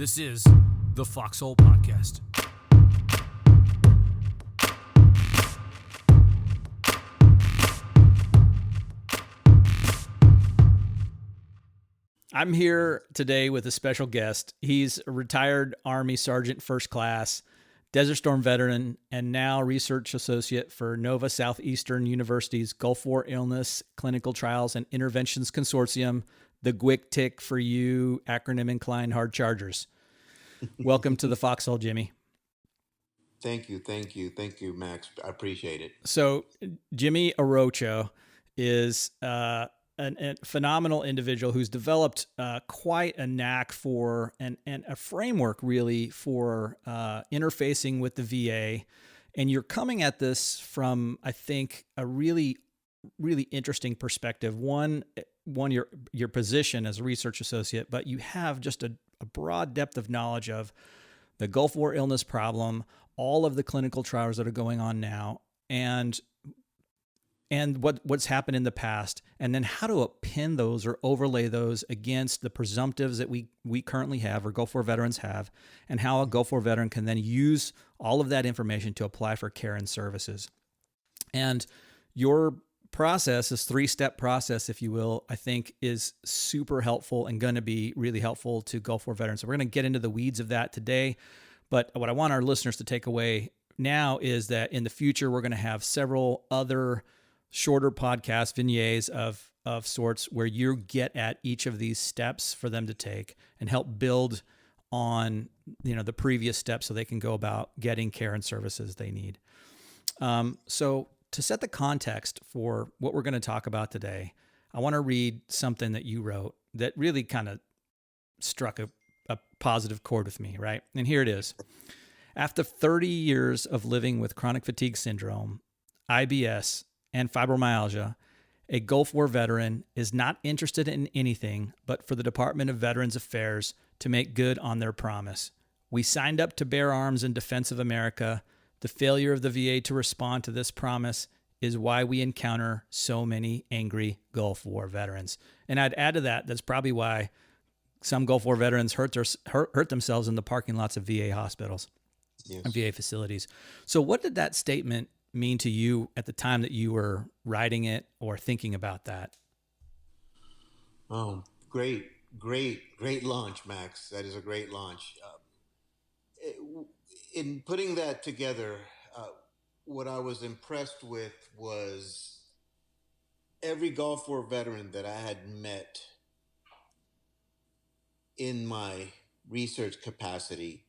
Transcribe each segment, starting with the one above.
This is the Foxhole Podcast. I'm here today with a special guest. He's a retired Army Sergeant First Class, Desert Storm veteran, and now research associate for Nova Southeastern University's Gulf War Illness Clinical Trials and Interventions Consortium, the GWICTIC for you acronym inclined hard chargers. Welcome to the Foxhole, Jimmy. Thank you, Max. I appreciate it. So Jimmy Arocho is a phenomenal individual who's developed quite a knack for and a framework really for interfacing with the VA. And you're coming at this from, I think, a really, really interesting perspective. One, your position as a research associate, but you have just a broad depth of knowledge of the Gulf War illness problem, all of the clinical trials that are going on now, and what's happened in the past, and then how to pin those or overlay those against the presumptives that we currently have or Gulf War veterans have, and how a Gulf War veteran can then use all of that information to apply for care and services. And your process, this 3-step process, if you will, I think is super helpful and going to be really helpful to Gulf War veterans. So we're going to get into the weeds of that today. But what I want our listeners to take away now is that in the future, we're going to have several other shorter podcast vignettes of sorts where you get at each of these steps for them to take and help build on, the previous steps so they can go about getting care and services they need. So to set the context for what we're going to talk about today, I want to read something that you wrote that really kind of struck a positive chord with me, right? And here it is. After 30 years of living with chronic fatigue syndrome, IBS, and fibromyalgia, a Gulf War veteran is not interested in anything but for the Department of Veterans Affairs to make good on their promise. We signed up to bear arms in defense of America. The failure of the VA to respond to this promise is why we encounter so many angry Gulf War veterans. And I'd add to that, that's probably why some Gulf War veterans hurt themselves in the parking lots of VA hospitals and VA facilities. So what did that statement mean to you at the time that you were writing it or thinking about that? Oh, great launch, Max. That is a great launch. In putting that together, what I was impressed with was every Gulf War veteran that I had met in my research capacity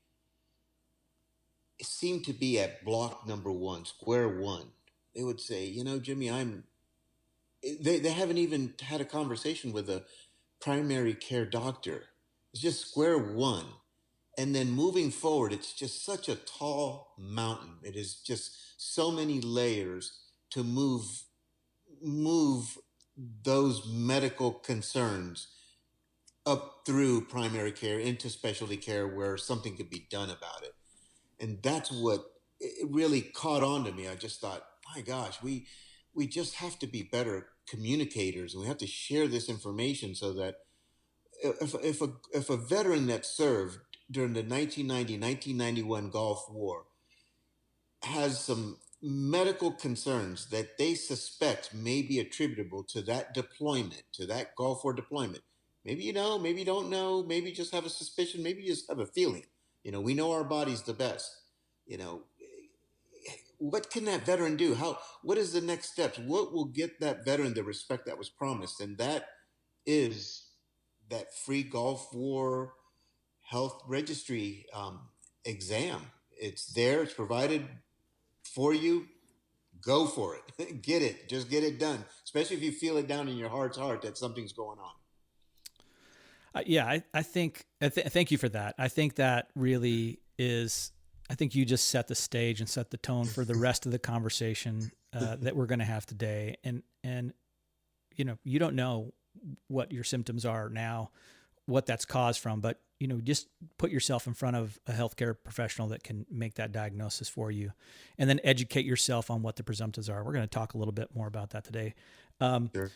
seemed to be at block number 1, square one. They would say, Jimmy, they haven't even had a conversation with a primary care doctor. It's just square one. And then moving forward, it's just such a tall mountain. It is just so many layers to move those medical concerns up through primary care into specialty care where something could be done about it. And that's what it really caught on to me. I just thought, my gosh, we just have to be better communicators, and we have to share this information so that if a veteran that served during the 1990-1991 Gulf War has some medical concerns that they suspect may be attributable to that deployment, to that Gulf War deployment. Maybe you know, maybe you don't know, maybe you just have a suspicion, maybe you just have a feeling. We know our bodies the best. What can that veteran do? What is the next steps? What will get that veteran the respect that was promised? And that is that free Gulf War health registry exam. It's there. It's provided for you. Go for it. Get it. Just get it done. Especially if you feel it down in your heart's heart that something's going on. I think, thank you for that. I think that really is, I think you just set the stage and set the tone for the rest of the conversation that we're going to have today. And, you don't know what your symptoms are now, what that's caused from, but, just put yourself in front of a healthcare professional that can make that diagnosis for you, and then educate yourself on what the presumptives are. We're going to talk a little bit more about that today. Sure.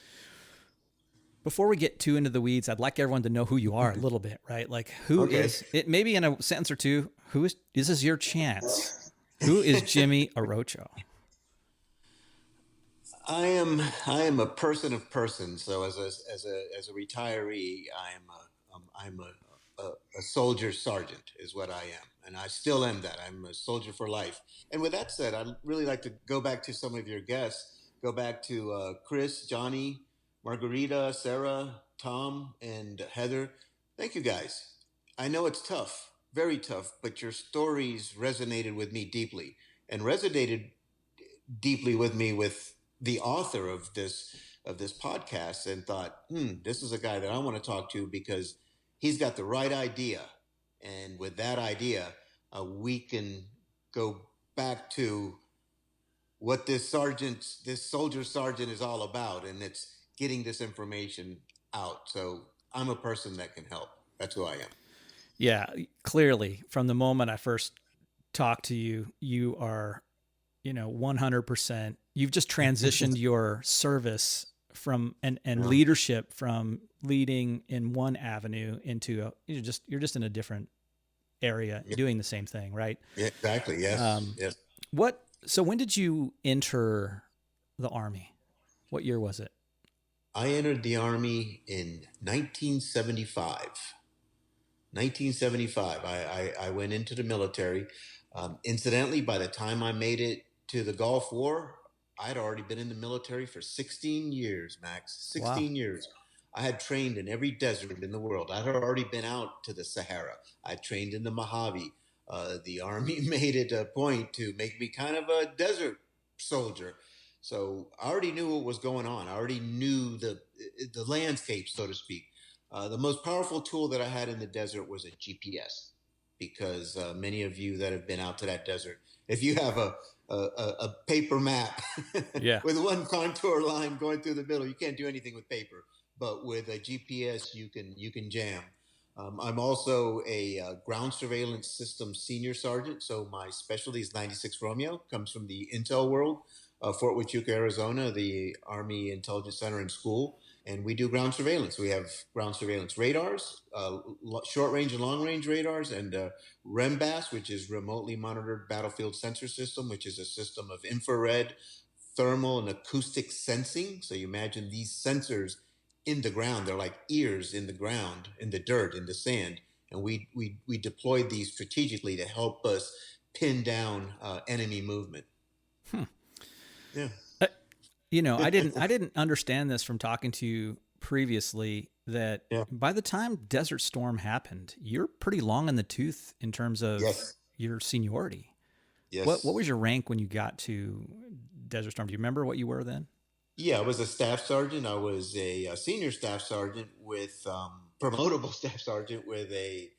Before we get too into the weeds, I'd like everyone to know who you are a little bit, right? Like, who Okay. is it? Maybe in a sentence or two. Who is? This is your chance. Who is Jimmy Arocho? I am a person of persons. So as a retiree, I'm a soldier sergeant is what I am, and I still am that. I'm a soldier for life. And with that said, I'd really like to go back to some of your guests. Go back to Chris, Johnny, Margarita, Sarah, Tom, and Heather. Thank you guys. I know it's tough, very tough, but your stories resonated with me deeply, and resonated deeply with me with the author of this podcast, and thought, this is a guy that I want to talk to because he's got the right idea, and with that idea, we can go back to what this soldier sergeant is all about, and it's getting this information out. So I'm a person that can help. That's who I am. Yeah, clearly, from the moment I first talked to you, you are, 100%. You've just transitioned your service from and Yeah. leadership from leading in one avenue into you're just in a different area Yeah. doing the same thing, right? Yeah, exactly. Yes. Yes. So when did you enter the Army? What year was it? I entered the Army in 1975. 1975. I went into the military. Incidentally, by the time I made it to the Gulf War, I'd already been in the military for 16 years, Max. Wow. 16 years. I had trained in every desert in the world. I had already been out to the Sahara. I trained in the Mojave. The Army made it a point to make me kind of a desert soldier. So I already knew what was going on. I already knew the landscape, so to speak. The most powerful tool that I had in the desert was a GPS, because many of you that have been out to that desert, if you have a paper map Yeah. with one contour line going through the middle, you can't do anything with paper. But with a GPS, you can jam. I'm also a ground surveillance systems senior sergeant, so my specialty is 96 Romeo. Comes from the intel world, Fort Huachuca, Arizona, the Army Intelligence Center and School, and we do ground surveillance. We have ground surveillance radars, short range and long range radars, and REMBAS, which is remotely monitored battlefield sensor system, which is a system of infrared, thermal, and acoustic sensing. So you imagine these sensors in the ground. They're like ears in the ground, in the dirt, in the sand. And we deployed these strategically to help us pin down enemy movement. Yeah. I didn't understand this from talking to you previously, that Yeah. by the time Desert Storm happened, you're pretty long in the tooth in terms of Yes. your seniority. Yes. What was your rank when you got to Desert Storm? Do you remember what you were then? Yeah, I was a staff sergeant. I was a senior staff sergeant with promotable staff sergeant with a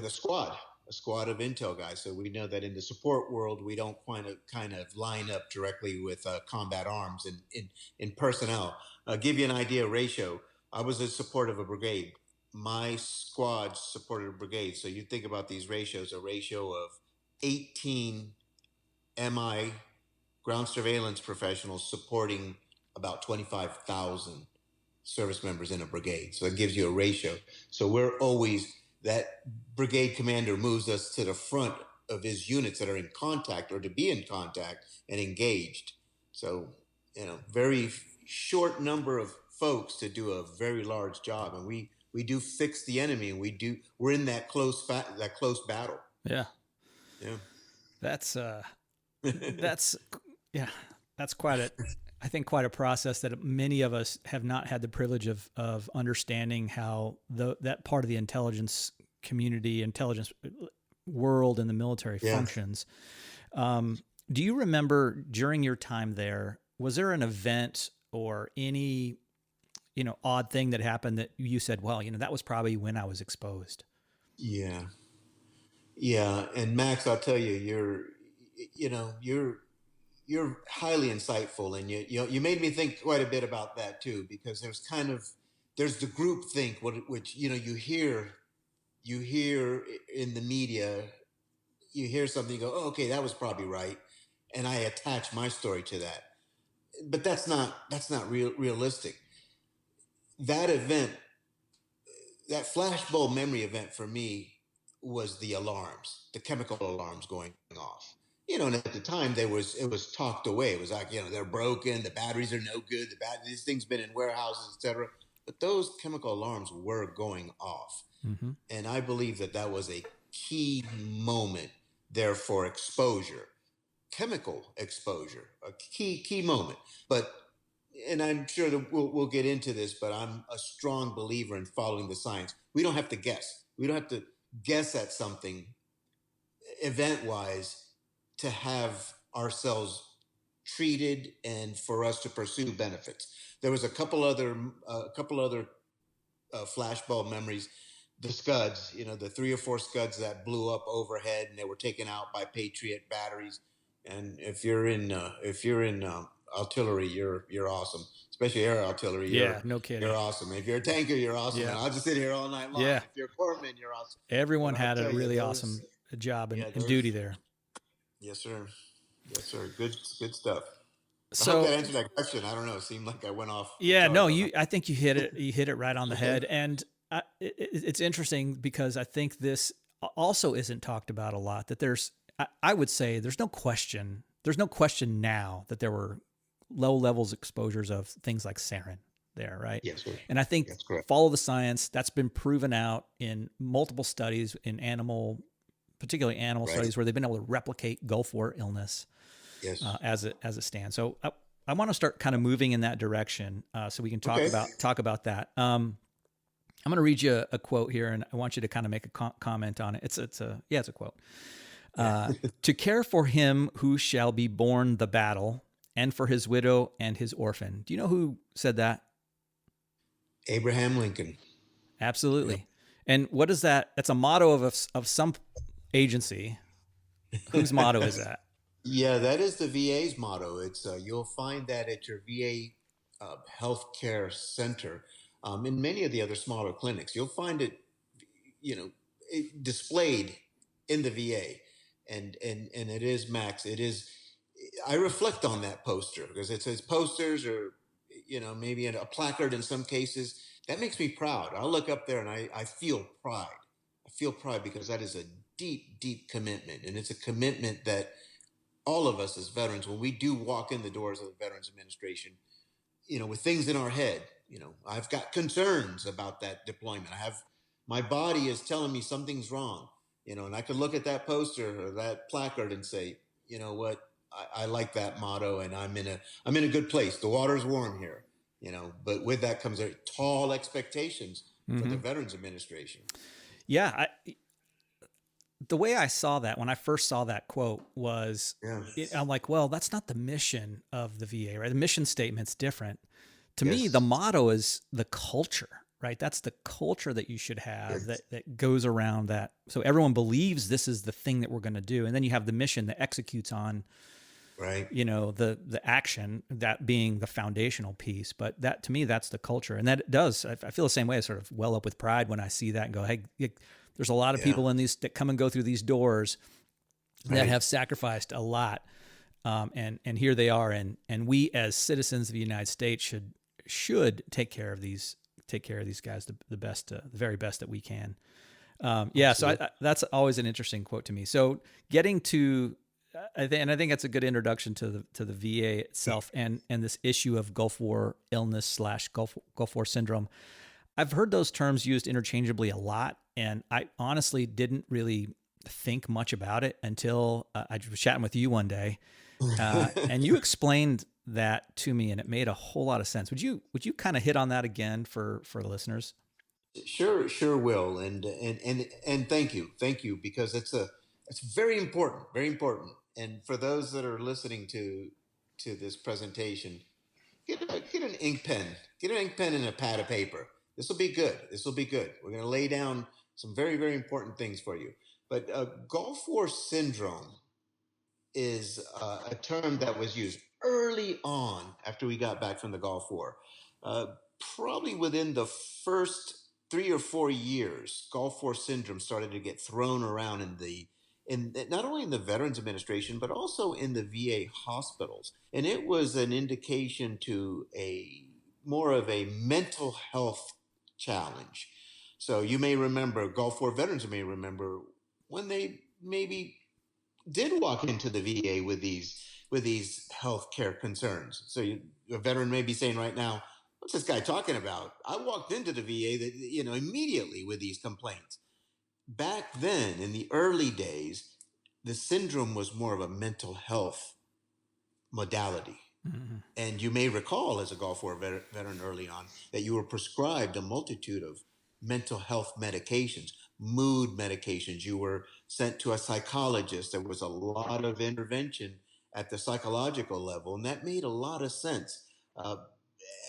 squad of intel guys. So we know that in the support world, we don't kind of line up directly with combat arms in personnel. Give you an idea ratio. I was in support of a brigade. My squad supported a brigade. So you think about these ratios: a ratio of 18 MI ground surveillance professionals supporting about 25,000 service members in a brigade. So it gives you a ratio. So we're always, that brigade commander moves us to the front of his units that are in contact or to be in contact and engaged. So, very short number of folks to do a very large job. And we do fix the enemy, and we're in that close battle. Yeah. Yeah. That's that's yeah, that's I think quite a process that many of us have not had the privilege of understanding how that part of the intelligence community, intelligence world in the military functions. Do you remember during your time there, was there an event or any, odd thing that happened that you said, well, that was probably when I was exposed? Yeah. Yeah. And Max, I'll tell you, you're highly insightful, and you made me think quite a bit about that too, because there's the group think, which you hear in the media, you hear something, you go, oh, okay, that was probably right, and I attach my story to that, but that's not realistic. that event, that flashbulb memory event for me was the alarms, the chemical alarms going off. And at the time it was talked away. It was like, they're broken, the batteries are no good, this thing's been in warehouses, etc. But those chemical alarms were going off. Mm-hmm. And I believe that was a key moment there for exposure, chemical exposure, a key moment. But and I'm sure that we'll get into this, but I'm a strong believer in following the science. We don't have to guess. We don't have to guess at something event wise to have ourselves treated and for us to pursue benefits. There was a couple other flashbulb memories. The Scuds, the 3 or 4 Scuds that blew up overhead and they were taken out by Patriot batteries. And if you're in artillery, you're awesome, especially air artillery. Yeah, no kidding. You're awesome. If you're a tanker, you're awesome. Yeah. And I'll just sit here all night long. Yeah. If you're a corpsman, you're awesome. Everyone had a really awesome job and duty there. Yes, sir. Yes, sir. Good stuff. So I hope that answered that question. I don't know. It seemed like I went off. Yeah, no, I think you hit it. You hit it right on the head. And it's interesting because I think this also isn't talked about a lot. That I would say there's no question. There's no question now that there were low levels exposures of things like sarin there, right? Yes, sir. And I think follow the science. That's been proven out in multiple studies in particularly animal studies where they've been able to replicate Gulf War illness. Yes. As it stands. So I want to start kind of moving in that direction, so we can talk about that. I'm going to read you a quote here, and I want you to kind of make a comment on it. It's a quote. To care for him who shall be born the battle, and for his widow and his orphan. Do you know who said that? Abraham Lincoln. Absolutely. Yep. And what is that? That's a motto of some agency. Whose motto is that? Yeah, that is the VA's motto. It's you'll find that at your VA healthcare center. In many of the other smaller clinics, you'll find it, displayed in the VA, and it is, Max. It is. I reflect on that poster because it says posters, or maybe a placard in some cases. That makes me proud. I'll look up there and I feel pride. I feel pride because that is a deep commitment, and it's a commitment that all of us as veterans, when we do walk in the doors of the Veterans Administration, with things in our head. I've got concerns about that deployment. My body is telling me something's wrong, and I could look at that poster or that placard and say, you know what, I like that motto, and I'm in a good place. The water's warm here, but with that comes tall expectations for the Veterans Administration. Yeah. The way I saw that when I first saw that quote was, I'm like, well, that's not the mission of the VA, right? The mission statement's different. To me, the motto is the culture, right? That's the culture that you should have that goes around that. So everyone believes this is the thing that we're going to do. And then you have the mission that executes on, the action, that being the foundational piece. But that, to me, that's the culture. And that does, I feel the same way. I sort of well up with pride when I see that and go, hey, there's a lot of people in these that come and go through these doors that have sacrificed a lot. And here they are. And we as citizens of the United States should take care of these guys the best, the very best that we can. So that's always an interesting quote to me. So getting to, I think that's a good introduction to the VA itself and this issue of Gulf War illness / Gulf War syndrome. I've heard those terms used interchangeably a lot, and I honestly didn't really think much about it until I was chatting with you one day, and you explained that to me, and it made a whole lot of sense. Would you kind of hit on that again for the listeners? Sure will, and thank you, because it's very important. And for those that are listening to this presentation, get an ink pen, and a pad of paper. This will be good. We're going to lay down some very, very important things for you. But Gulf War syndrome is a term that was used early on after we got back from the Gulf War. Probably within the first 3 or 4 years, Gulf War syndrome started to get thrown around in not only in the Veterans Administration, but also in the VA hospitals. And it was an indication to more of a mental health challenge. So you may remember, Gulf War veterans may remember when they maybe did walk into the VA with these healthcare concerns. So a veteran may be saying right now, "What's this guy talking about? I walked into the VA that immediately with these complaints." Back then, in the early days, the syndrome was more of a mental health modality. Mm-hmm. And you may recall, as a Gulf War veteran early on, that you were prescribed a multitude of mental health medications, mood medications. You were sent to a psychologist. There was a lot of intervention at the psychological level, and that made a lot of sense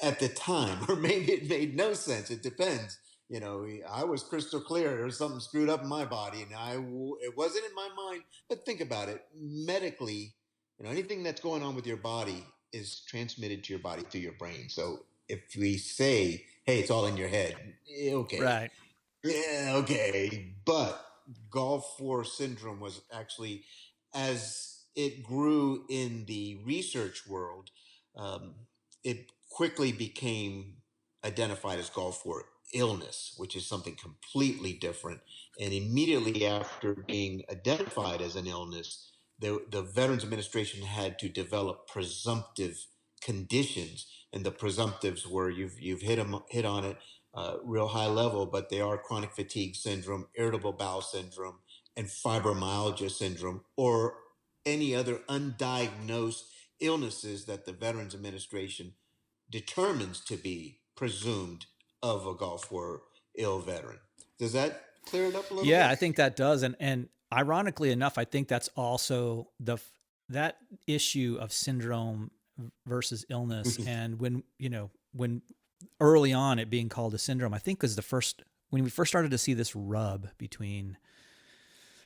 at the time, or maybe it made no sense. It depends. I was crystal clear. There was something screwed up in my body, and it wasn't in my mind. But think about it medically. Anything that's going on with your body is transmitted to your body through your brain. So if we say, "Hey, it's all in your head," okay, right, yeah, okay. But Gulf War syndrome was actually, as it grew in the research world, um, it quickly became identified as Gulf War illness, which is something completely different. And immediately after being identified as an illness, the Veterans Administration had to develop presumptive conditions, and the presumptives were you've hit on it, real high level, but they are chronic fatigue syndrome, irritable bowel syndrome, and fibromyalgia syndrome, or any other undiagnosed illnesses that the Veterans Administration determines to be presumed of a Gulf War ill veteran. Does that clear it up a little bit? Yeah, I think that does. And ironically enough, I think that's also that issue of syndrome versus illness. And when early on it being called a syndrome, I think was when we first started to see this rub between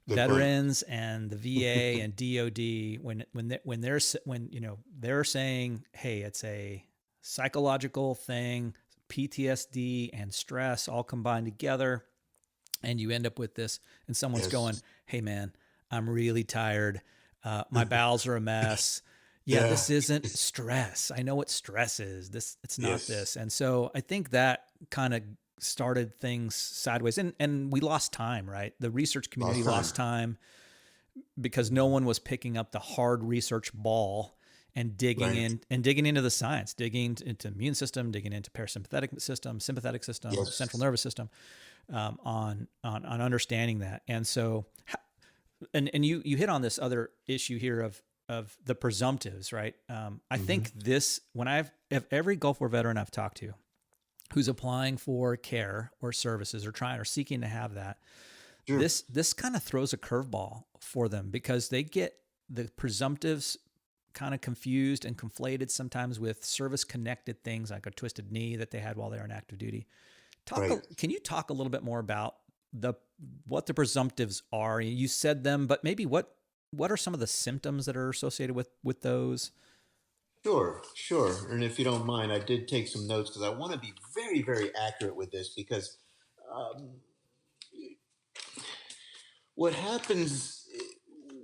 veterans and the VA and DOD, when they're saying, "Hey, it's a psychological thing, PTSD and stress all combined together," and you end up with this, and someone's going, "Hey man, I'm really tired. My bowels are a mess. Yeah, this isn't stress. I know what stress is. It's not this." And so I think that kind of started things sideways, and we lost time, right? The research community lost time because no one was picking up the hard research ball and digging into the science, digging into immune system, digging into parasympathetic system, sympathetic system, central nervous system, on understanding that. And so, and you hit on this other issue here of the presumptives, right? I think if every Gulf War veteran I've talked to who's applying for care or services or seeking to have that, this kind of throws a curveball for them because they get the presumptives kind of confused and conflated sometimes with service-connected things like a twisted knee that they had while they were in active duty. Can you talk a little bit more about what the presumptives are? You said them, but maybe what are some of the symptoms that are associated with those? Sure. And if you don't mind, I did take some notes because I want to be very, very accurate with this because what happens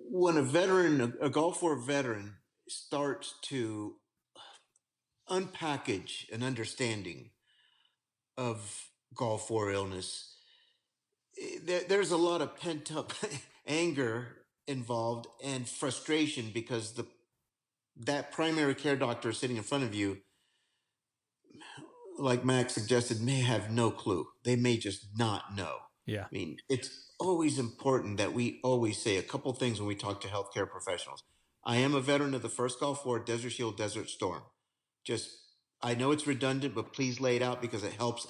when a Gulf War veteran starts to unpackage an understanding of Gulf War illness, there's a lot of pent up anger involved and frustration because that primary care doctor sitting in front of you, like Max suggested, may have no clue. They may just not know. Yeah. I mean, it's always important that we always say a couple things when we talk to healthcare professionals. I am a veteran of the first Gulf War, Desert Shield, Desert Storm. I know it's redundant, but please lay it out because it helps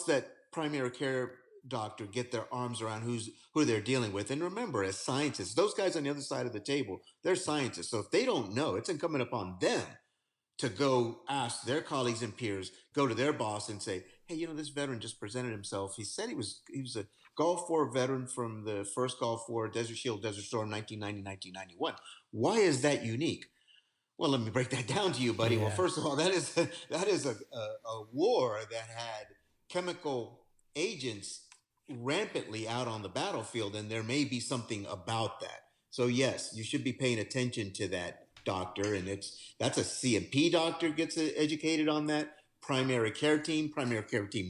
that primary care doctor get their arms around who they're dealing with. And remember, as scientists, those guys on the other side of the table, they're scientists. So if they don't know, it's incumbent upon them to go ask their colleagues and peers, go to their boss and say, "Hey, this veteran just presented himself. He said he was a Gulf War veteran from the first Gulf War, Desert Shield, Desert Storm, 1990, 1991. Why is that unique?" Well, let me break that down to you, buddy. Yeah. Well, first of all, that is a war that had chemical agents rampantly out on the battlefield, and there may be something about that. So yes, you should be paying attention to that doctor, and that's a CMP doctor gets educated on that. primary care team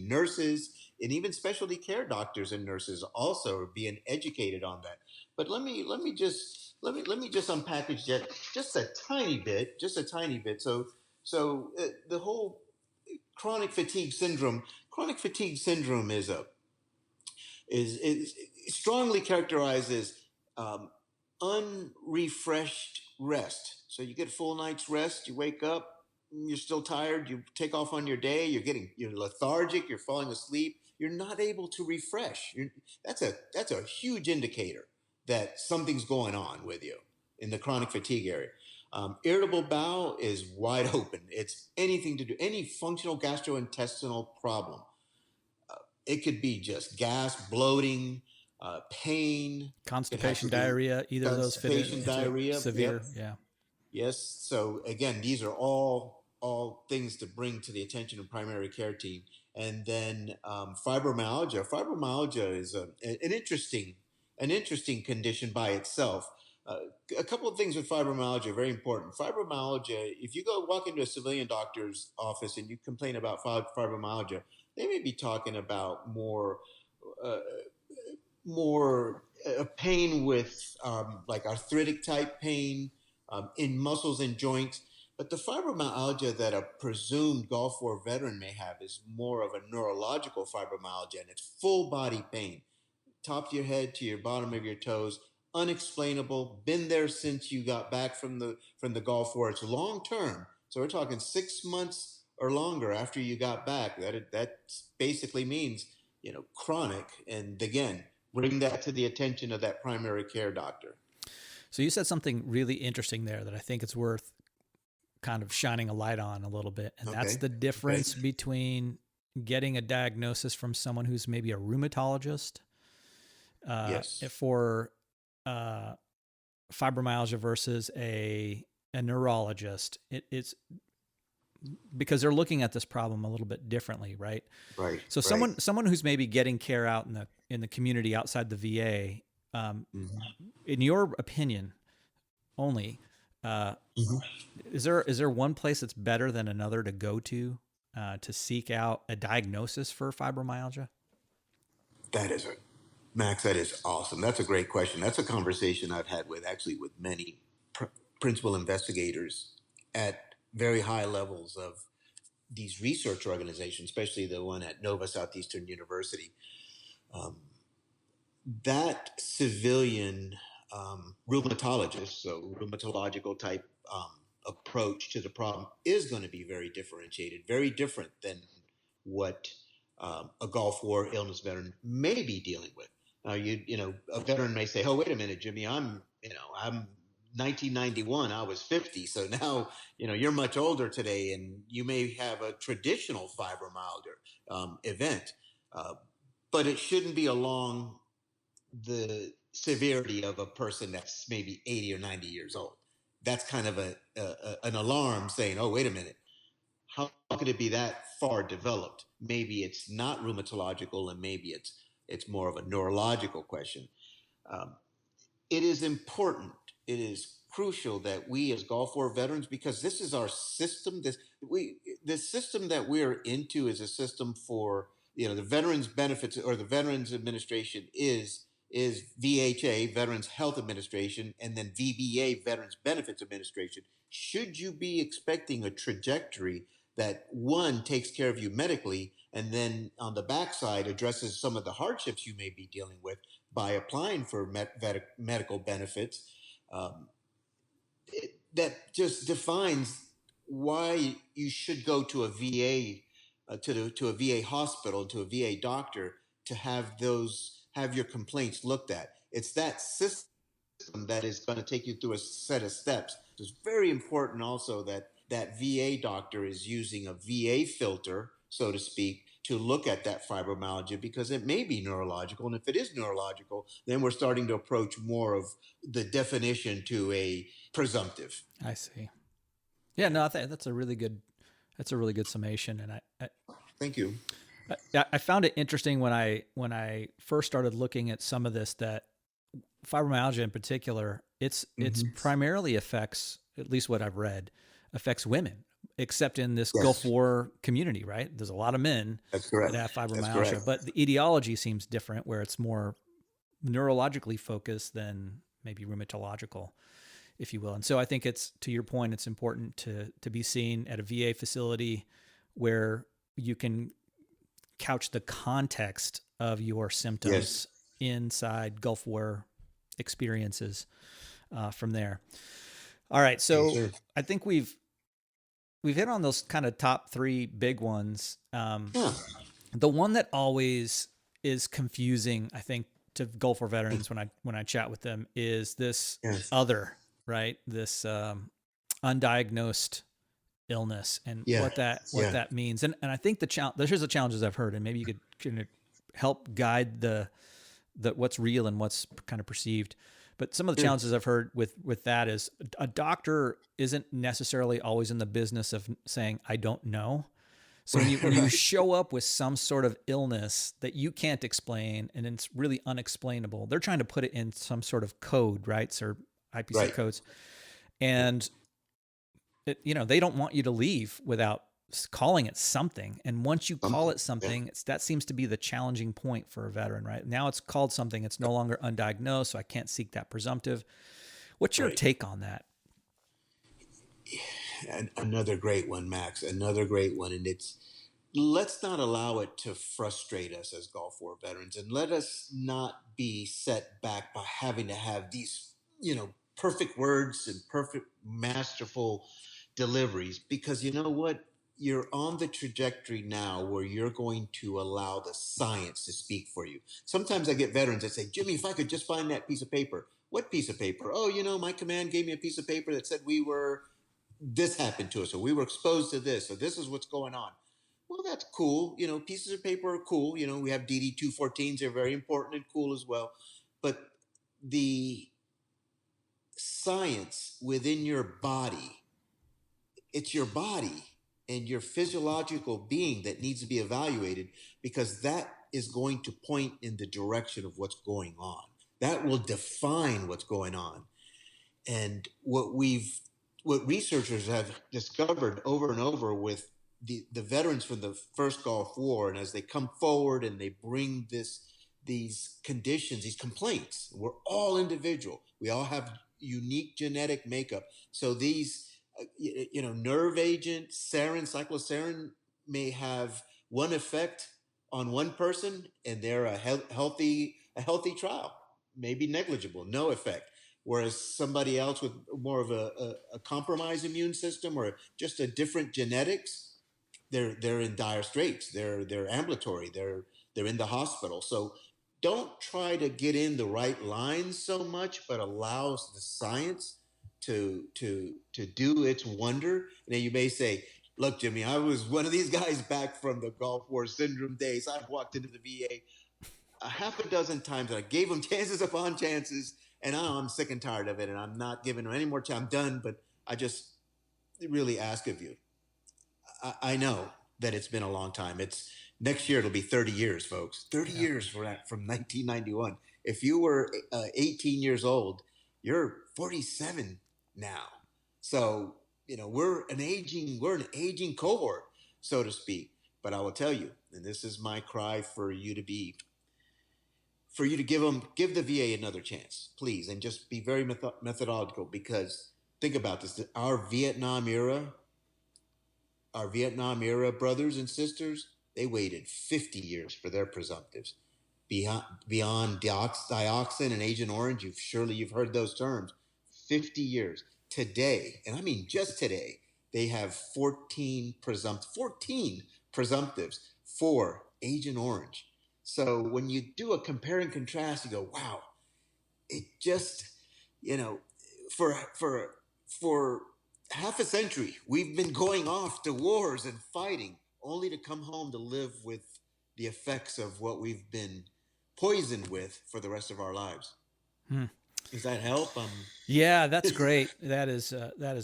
nurses, and even specialty care doctors and nurses also are being educated on that. But let me just unpackage that just a tiny bit, the whole chronic fatigue syndrome. Chronic fatigue syndrome is strongly characterized as um, unrefreshed rest. So you get full night's rest, you wake up, you're still tired, you take off on your day, you're lethargic, you're falling asleep, you're not able to refresh. That's a huge indicator that something's going on with you in the chronic fatigue area. Irritable bowel is wide open. It's anything to do, any functional gastrointestinal problem. It could be just gas, bloating, pain. It has Constipation, to do diarrhea, either of those fit constipation, into diarrhea. severe. Yep. Yeah. Yes. So again, these are all things to bring to the attention of primary care team. And then fibromyalgia. Fibromyalgia is an interesting condition by itself. Uh, a couple of things with fibromyalgia very important. Fibromyalgia. If you go walk into a civilian doctor's office and you complain about fibromyalgia, they may be talking about uh, more pain with like arthritic type pain in muscles and joints. But the fibromyalgia that a presumed Gulf War veteran may have is more of a neurological fibromyalgia, and it's full body pain, top of your head to your bottom of your toes, unexplainable. Been there since you got back from the Gulf War. It's long term, so we're talking 6 months or longer after you got back. That basically means chronic. And again, bring that to the attention of that primary care doctor. So you said something really interesting there that I think it's worth kind of shining a light on a little bit. And that's the difference between getting a diagnosis from someone who's maybe a rheumatologist for fibromyalgia versus a neurologist. It's because they're looking at this problem a little bit differently, right? Right. So someone who's maybe getting care out in the community outside the VA, in your opinion, only, is there one place that's better than another to go to seek out a diagnosis for fibromyalgia? Max, that is awesome. That's a great question. That's a conversation I've had with many principal investigators at very high levels of these research organizations, especially the one at Nova Southeastern University. That civilian rheumatologist, so rheumatological type approach to the problem is going to be very differentiated, very different than what a Gulf War illness veteran may be dealing with. Now, a veteran may say, "Oh, wait a minute, Jimmy, I'm 1991, I was 50. So now, you're much older today and you may have a traditional fibromyalgia event, but it shouldn't be along the severity of a person that's maybe 80 or 90 years old." That's kind of an alarm saying, "Oh, wait a minute. How could it be that far developed? Maybe it's not rheumatological and maybe it's more of a neurological question." It is important. It is crucial that we as Gulf War veterans, because this is our system. The system that we're into is a system for the Veterans Benefits, or the Veterans Administration is VHA, Veterans Health Administration, and then VBA, Veterans Benefits Administration. Should you be expecting a trajectory that one takes care of you medically, and then on the backside addresses some of the hardships you may be dealing with by applying for medical benefits, that just defines why you should go to a VA, to a VA hospital, to a VA doctor to have your complaints looked at. It's that system that is going to take you through a set of steps. It's very important also that VA doctor is using a VA filter, so to speak, to look at that fibromyalgia, because it may be neurological. And if it is neurological, then we're starting to approach more of the definition to a presumptive. I see. Yeah, no, I think that's a really good summation. And I Thank you. I found it interesting when I first started looking at some of this, that fibromyalgia in particular, it's primarily affects, at least what I've read, affects women except in this Gulf Yes, War community, right? There's a lot of men that's that correct. have That's fibromyalgia, correct. but the etiology seems different, where it's more neurologically focused than maybe rheumatological, if you will. And so I think it's, to your point, it's important to be seen at a VA facility where you can couch the context of your Yes. symptoms inside Gulf War experiences from there. All right, Yes, so sir. I think we've hit on those kind of top three big ones. Yeah. The one that always is confusing, I think, to Gulf War veterans when I chat with them is this Yes. other, right? This undiagnosed illness and Yeah. what Yeah. that means. And I think here's the challenges I've heard, and maybe you could kind of help guide the what's real and what's kind of perceived. But some of the Sure. challenges I've heard with that is a doctor isn't necessarily always in the business of saying I don't know. So when you Right. show up with some sort of illness that you can't explain and it's really unexplainable, they're trying to put it in some sort of code, right? Or IPC Right. codes, Yeah. and they don't want you to leave without calling it something. And once you call Something. it Yeah. something, that seems to be the challenging point for a veteran, right? Now it's called something. It's no longer undiagnosed, so I can't seek that presumptive. What's your Right. take on that? And another great one, Max. Another great one. And it's, let's not allow it to frustrate us as Gulf War veterans, and let us not be set back by having to have these, perfect words and perfect masterful deliveries, because you know what, you're on the trajectory now where you're going to allow the science to speak for you. Sometimes I get veterans that say, Jimmy, if I could just find that piece of paper. What piece of paper? Oh, my command gave me a piece of paper that said this happened to us, or we were exposed to this, or this is what's going on. Well, that's cool. Pieces of paper are cool. We have DD 214s. They're very important and cool as well. But the science within your body, it's your body and your physiological being that needs to be evaluated, because that is going to point in the direction of what's going on. That will define what's going on. And what researchers have discovered over and over with the veterans from the first Gulf War, and as they come forward and they bring these conditions, these complaints, we're all individual. We all have unique genetic makeup. So these, nerve agent, sarin, cyclosarin may have one effect on one person, and they're a healthy trial, maybe negligible, no effect. Whereas somebody else with more of a compromised immune system or just a different genetics, they're in dire straits. They're ambulatory. They're in the hospital. So don't try to get in the right lines so much, but allows the science to do its wonder. And then you may say, "Look, Jimmy, I was one of these guys back from the Gulf War syndrome days. I've walked into the VA a half a dozen times, and I gave them chances upon chances, and now I'm sick and tired of it, and I'm not giving them any more time. I'm done, but I just really ask of you. I know that it's been a long time. It's next year. It'll be 30 years, folks. 30 Yeah. years from 1991. If you were 18 years old, you're 47 now. So we're an aging cohort, so to speak. But I will tell you, and this is my cry for you to give the VA another chance, please, and just be very methodological, because think about this: our Vietnam era brothers and sisters, they waited 50 years for their presumptives. Beyond dioxin and Agent Orange, you've heard those terms. 50 years. Today, and I mean just today, they have 14 presumptives for Agent Orange. So when you do a compare and contrast, you go, wow, it just, you know, for half a century, we've been going off to wars and fighting, only to come home to live with the effects of what we've been poisoned with for the rest of our lives. Hmm. Does that help? Yeah, that's great. That is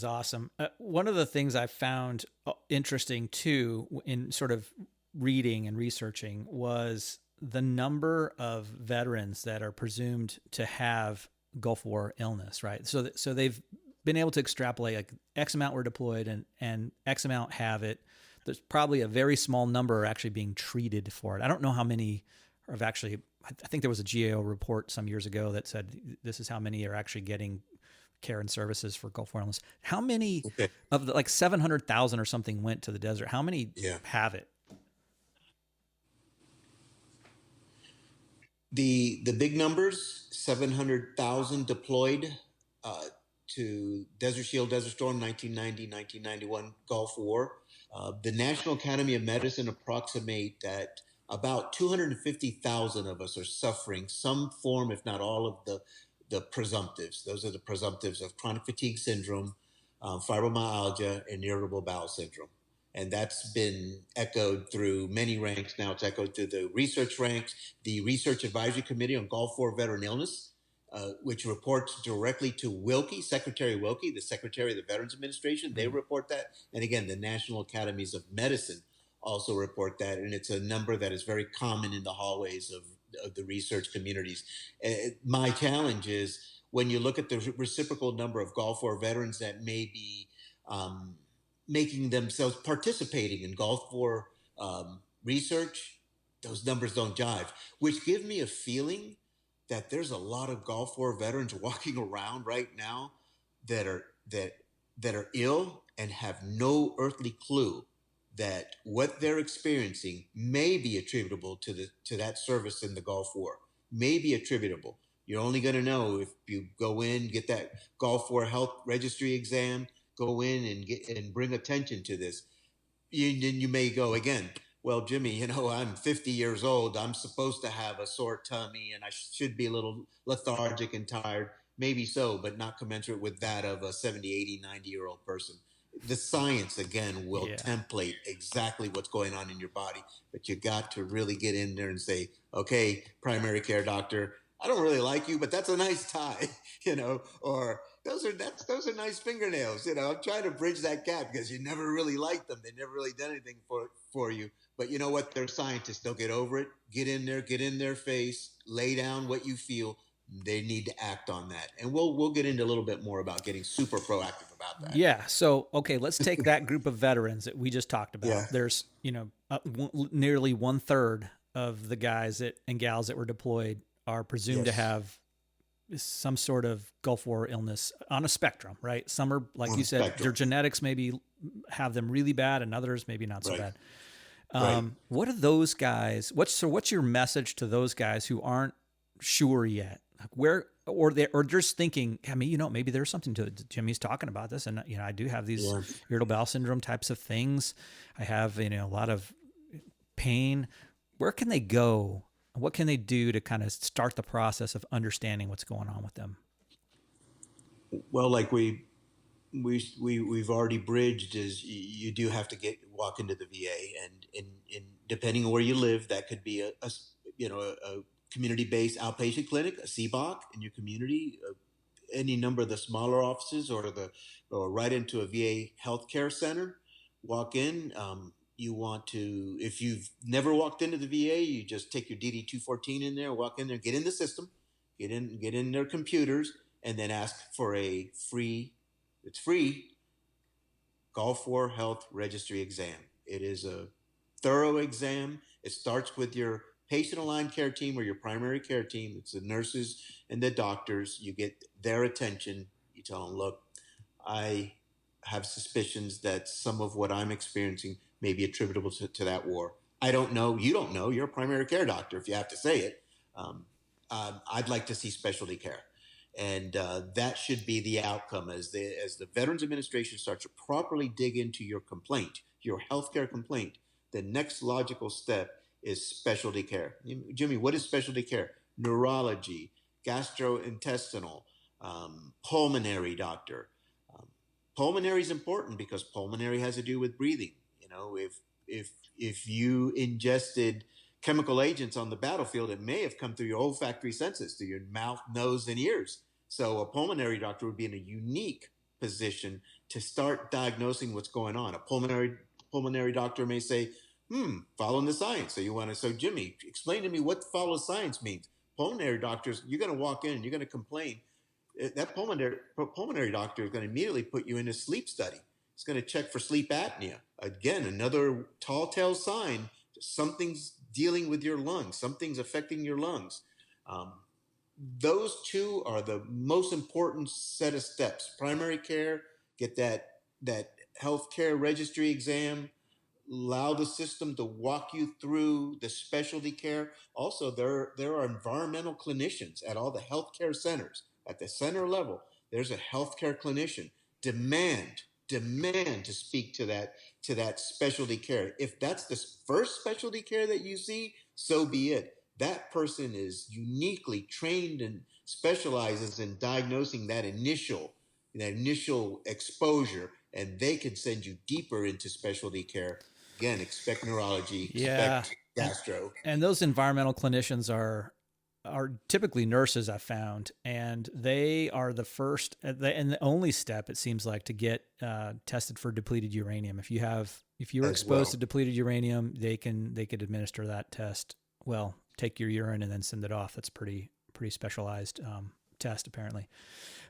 awesome. One of the things I found interesting too in sort of reading and researching was the number of veterans that are presumed to have Gulf War illness. Right. So they've been able to extrapolate like X amount were deployed and X amount have it. There's probably a very small number are actually being treated for it. I don't know how many have actually. I think there was a GAO report some years ago that said this is how many are actually getting care and services for Gulf War illness. How many Okay. of the like 700,000 or something went to the desert? How many Yeah. have it? The big numbers: 700,000 deployed to Desert Shield, Desert Storm, 1990, 1991 Gulf War. The National Academy of Medicine approximate that about 250,000 of us are suffering some form, if not all, of the presumptives. Those are the presumptives of chronic fatigue syndrome, fibromyalgia, and irritable bowel syndrome. And that's been echoed through many ranks. Now it's echoed through the research ranks, the Research Advisory Committee on Gulf War Veteran Illness, which reports directly to Wilkie, Secretary Wilkie, the Secretary of the Veterans Administration. They report that. And again, the National Academies of Medicine also report that. And it's a number that is very common in the hallways of the research communities. My challenge is when you look at the reciprocal number of Gulf War veterans that may be making themselves participating in Gulf War research, those numbers don't jive, which give me a feeling that there's a lot of Gulf War veterans walking around right now that are ill and have no earthly clue that what they're experiencing may be attributable to that service in the Gulf War, may be attributable. You're only going to know if you go in, get that Gulf War health registry exam, go in and bring attention to this. Then you may go again, well, Jimmy, I'm 50 years old. I'm supposed to have a sore tummy and I should be a little lethargic and tired. Maybe so, but not commensurate with that of a 70, 80, 90-year-old person. The science, again, will template exactly what's going on in your body, but you got to really get in there and say, okay, primary care doctor, I don't really like you, but that's a nice tie, or those are nice fingernails. I'm trying to bridge that gap because you never really liked them. They never really done anything for you. But you know what? They're scientists. They'll get over it. Get in there, get in their face, lay down what you feel. They need to act on that. And we'll get into a little bit more about getting super proactive about that. Yeah. So, okay, let's take that group of veterans that we just talked about. Yeah. There's, nearly 1/3 of the guys and gals that were deployed are presumed to have some sort of Gulf War illness on a spectrum, right? Some are, like you said, their genetics maybe have them really bad and others maybe not so bad. What are those guys? What's your message to those guys who aren't sure yet? Where, or they're just thinking, maybe there's something to it. Jimmy's talking about this. And, I do have these irritable bowel syndrome types of things. I have, a lot of pain. Where can they go? What can they do to kind of start the process of understanding what's going on with them? Well, like we've already bridged, is you do have to walk into the VA, and depending on where you live, that could be a community-based outpatient clinic, a CBOC in your community, any number of the smaller offices, or right into a VA healthcare center. Walk in. You want to, if you've never walked into the VA, you just take your DD 214 in there, walk in there, get in the system, get in their computers, and then ask for it's free Gulf War Health Registry exam. It is a thorough exam. It starts with your patient-aligned care team or your primary care team. It's the nurses and the doctors. You get their attention. You tell them, look, I have suspicions that some of what I'm experiencing may be attributable to that war. I don't know. You don't know. You're a primary care doctor if you have to say it. I'd like to see specialty care. And that should be the outcome as the Veterans Administration starts to properly dig into your complaint, your healthcare complaint. The next logical step is specialty care. Jimmy, what is specialty care? Neurology, gastrointestinal, pulmonary doctor. Pulmonary is important because pulmonary has to do with breathing. If you ingested chemical agents on the battlefield, it may have come through your olfactory senses, through your mouth, nose, and ears. So a pulmonary doctor would be in a unique position to start diagnosing what's going on. A pulmonary doctor may say, following the science. So Jimmy, explain to me what follow science means. Pulmonary doctors, you're going to walk in and you're going to complain. that pulmonary doctor is going to immediately put you in a sleep study. It's going to check for sleep apnea. Again, another tall tale sign, something's dealing with your lungs, something's affecting your lungs. Um, those two are the most important set of steps. Primary care, get that healthcare registry exam, allow the system to walk you through the specialty care. Also, there are environmental clinicians at all the healthcare centers. At the center level, there's a healthcare clinician. Demand to speak to that specialty care. If that's the first specialty care that you see, so be it. That person is uniquely trained and specializes in diagnosing that initial exposure, and they can send you deeper into specialty care. Again, expect neurology, Yeah. expect gastro. And those environmental clinicians are typically nurses, I've found, and they are the first and the only step, it seems like, to get tested for depleted uranium. If you're exposed to depleted uranium, they could administer that test. Well, take your urine and then send it off. That's pretty specialized test, apparently.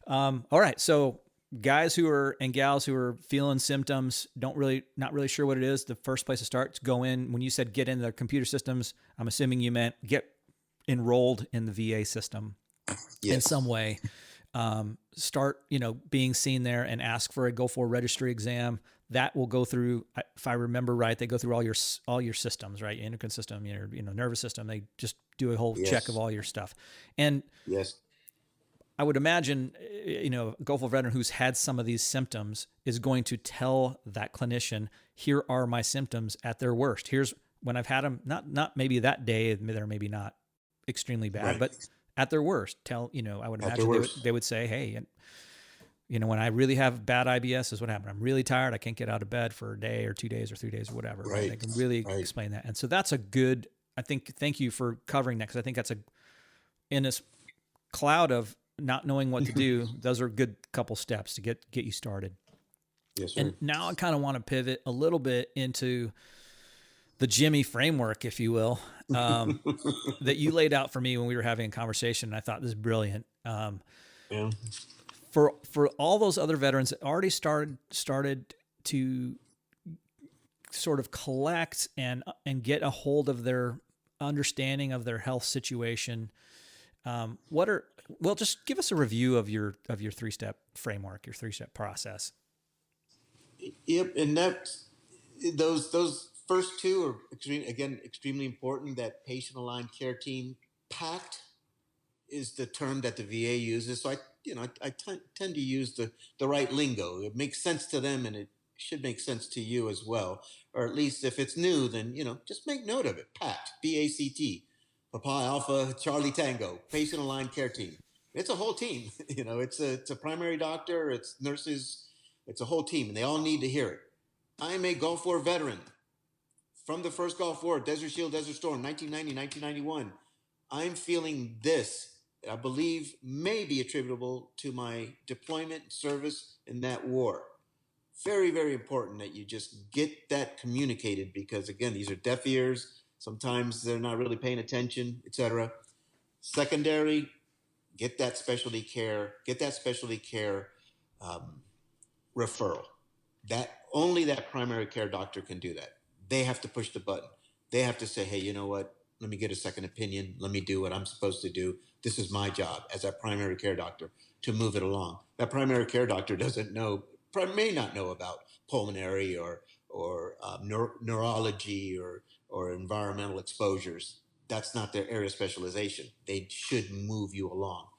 All right, so guys and gals who are feeling symptoms, not really sure what it is, the first place to start, to go in. When you said get in the computer systems, I'm assuming you meant get enrolled in the VA system in some way. Start, being seen there, and ask for a go for registry exam. That will go through, if I remember right, they go through all your systems, right? Your endocrine system, your nervous system. They just do a whole check of all your stuff. And I would imagine, a Gulf War veteran who's had some of these symptoms is going to tell that clinician, here are my symptoms at their worst. Here's when I've had them, not maybe that day, they're maybe not extremely bad, but at their worst, I would imagine they would say, hey, when I really have bad IBS is what happened. I'm really tired. I can't get out of bed for a day or 2 days or 3 days or whatever. Right? They can really explain that. And so that's a good, thank you for covering that, because I think that's in this cloud of not knowing what to do, those are a good couple steps to get you started. Yes, sir. And now I kind of want to pivot a little bit into the Jimmy framework, if you will, that you laid out for me when we were having a conversation. And I thought this is brilliant. For all those other veterans that already started to sort of collect and get a hold of their understanding of their health situation, just give us a review of your 3-step framework, your 3-step process. Yep, and those first two are extremely important. That patient-aligned care team, PACT, is the term that the VA uses. So I tend to use the right lingo. It makes sense to them, and it should make sense to you as well. Or at least if it's new, then just make note of it. PACT, PACT, Papa Alpha Charlie Tango, patient-aligned care team. It's a whole team. It's a primary doctor, it's nurses, it's a whole team, and they all need to hear it. I'm a Gulf War veteran from the first Gulf War, Desert Shield, Desert Storm, 1990, 1991. I'm feeling this, I believe, may be attributable to my deployment service in that war. Very, very important that you just get that communicated, because, again, these are deaf ears. Sometimes they're not really paying attention, etc. Secondary, get that specialty care referral. Only that primary care doctor can do that. They have to push the button. They have to say, hey, you know what? Let me get a second opinion. Let me do what I'm supposed to do. This is my job as that primary care doctor to move it along. That primary care doctor may not know about pulmonary or neurology or environmental exposures. That's not their area of specialization. They should move you along.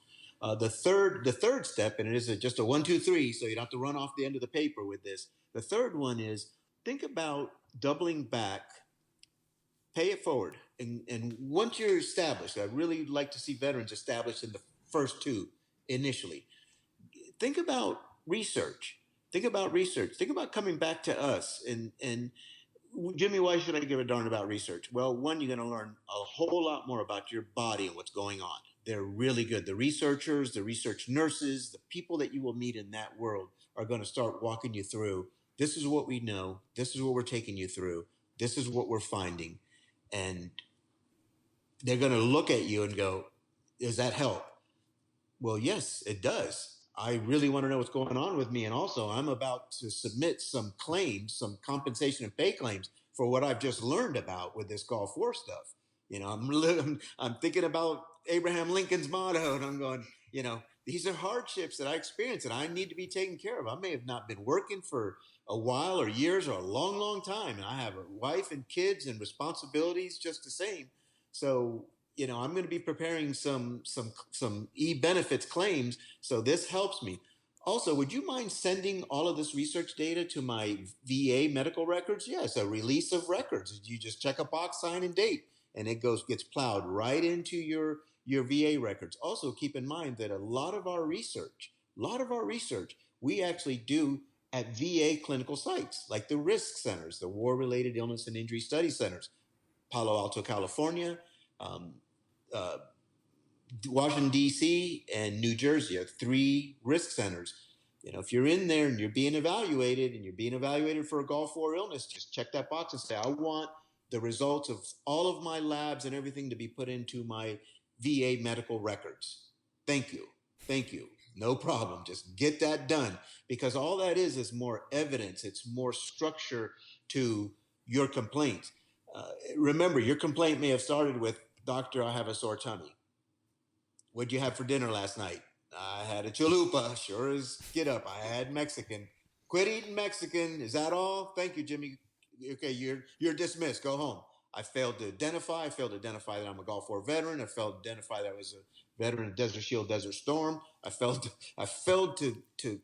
The third step, and it is just a 1, 2, 3, so you don't have to run off the end of the paper with this. The third one is think about doubling back, pay it forward. And once you're established, I really like to see veterans established in the first two initially. Think about research. Think about coming back to us. And Jimmy, why should I give a darn about research? Well, one, you're going to learn a whole lot more about your body and what's going on. They're really good. The researchers, the research nurses, the people that you will meet in that world are going to start walking you through. This is what we know. This is what we're taking you through. This is what we're finding. And they're going to look at you and go, does that help? Well, yes, it does. I really want to know what's going on with me. And also, I'm about to submit some claims, some compensation and pay claims for what I've just learned about with this Gulf War stuff. I'm thinking about Abraham Lincoln's motto, and I'm going, these are hardships that I experience and I need to be taken care of. I may have not been working for a while or years or a long, long time. And I have a wife and kids and responsibilities just the same. So I'm going to be preparing some e-benefits claims, so this helps me. Also, would you mind sending all of this research data to my VA medical records? Yes, a release of records. You just check a box, sign, and date, and it gets plowed right into your VA records. Also, keep in mind that a lot of our research, we actually do at VA clinical sites, like the risk centers, the War-Related Illness and Injury Study Centers, Palo Alto, California, um, uh, Washington, D.C., and New Jersey are 3 risk centers. If you're in there and you're being evaluated for a Gulf War illness, just check that box and say, I want the results of all of my labs and everything to be put into my VA medical records. Thank you. Thank you. No problem. Just get that done, because all that is more evidence. It's more structure to your complaint. Remember, your complaint may have started with, Doctor, I have a sore tummy. What'd you have for dinner last night? I had a chalupa, sure as get up. I had Mexican. Quit eating Mexican. Is that all? Thank you, Jimmy. Okay, you're dismissed. Go home. I failed to identify. I failed to identify that I'm a Gulf War veteran. I failed to identify that I was a veteran of Desert Shield, Desert Storm. I failed to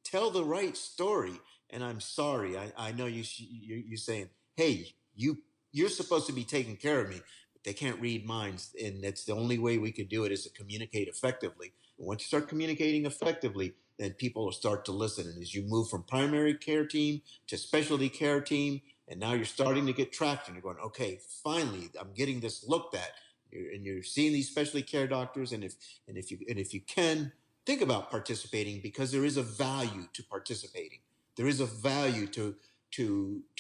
tell the right story. And I'm sorry. I know you're saying, hey, you're supposed to be taking care of me. They can't read minds, and that's the only way we could do it, is to communicate effectively. And once you start communicating effectively, then people will start to listen. And as you move from primary care team to specialty care team, and now you're starting to get traction, you're going, okay, finally, I'm getting this looked at. And you're seeing these specialty care doctors, and if you can, think about participating, because there is a value to participating. There is a value to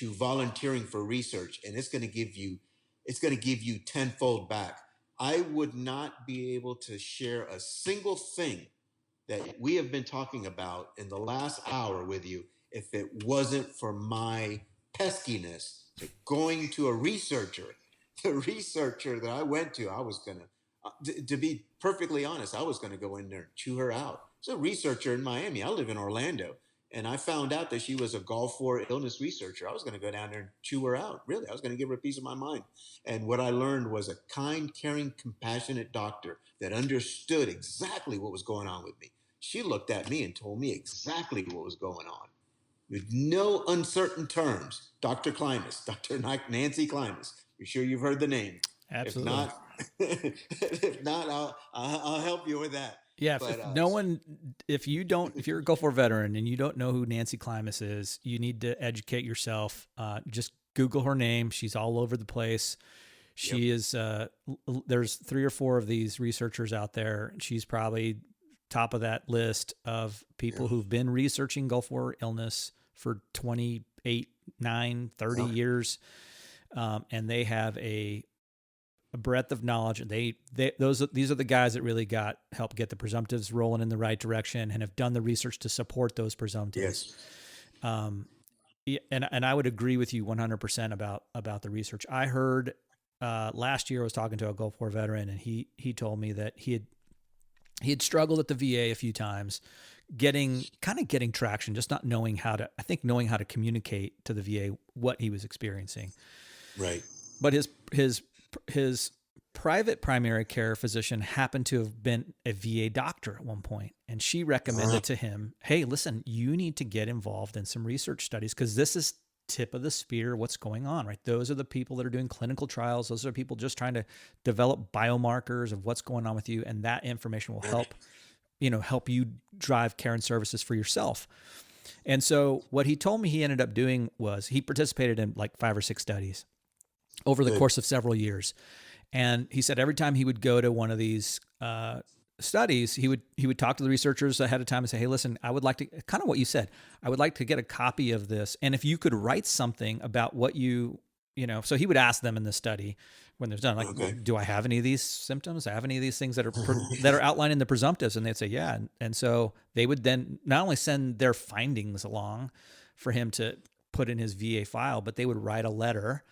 volunteering for research, and it's going to give you tenfold back. I would not be able to share a single thing that we have been talking about in the last hour with you if it wasn't for my peskiness to going to a researcher. The researcher that I went to, I was going to be perfectly honest, I was going to go in there and chew her out. It's a researcher in Miami. I live in Orlando. And I found out that she was a Gulf War illness researcher. I was going to go down there and chew her out. Really, I was going to give her a piece of my mind. And what I learned was a kind, caring, compassionate doctor that understood exactly what was going on with me. She looked at me and told me exactly what was going on with no uncertain terms. Dr. Klimas, Dr. Nancy Klimas. You're sure you've heard the name? Absolutely. If not, I'll help you with that. Yeah, But if you're a Gulf War veteran and you don't know who Nancy Klimas is, you need to educate yourself. Just Google her name. She's all over the place. She Yep. is, there's 3 or 4 of these researchers out there. She's probably top of that list of people who've been researching Gulf War illness for 28, 9, 30 years. And they have a breadth of knowledge. And these are the guys that really help get the presumptives rolling in the right direction and have done the research to support those presumptives. Yes. And I would agree with you 100% about the research. I heard last year I was talking to a Gulf War veteran, and he told me that he had struggled at the VA a few times, getting traction, just not knowing how to communicate to the VA what he was experiencing. Right. But his private primary care physician happened to have been a VA doctor at one point, and she recommended to him, hey, listen, you need to get involved in some research studies, because this is tip of the spear what's going on, right? Those are the people that are doing clinical trials. Those are people just trying to develop biomarkers of what's going on with you, and that information will help you drive care and services for yourself. And so what he told me he ended up doing was he participated in like 5 or 6 studies over the course of several years. And he said every time he would go to one of these studies, he would talk to the researchers ahead of time and say, hey, listen, I would like to, kind of what you said, I would like to get a copy of this. And if you could write something about what so he would ask them in the study, when there's done. Like, well, Okay. do I have any of these symptoms? I have any of these things that are outlined in the presumptives? And they'd say, yeah. And so they would then not only send their findings along for him to put in his VA file, but they would write a letter.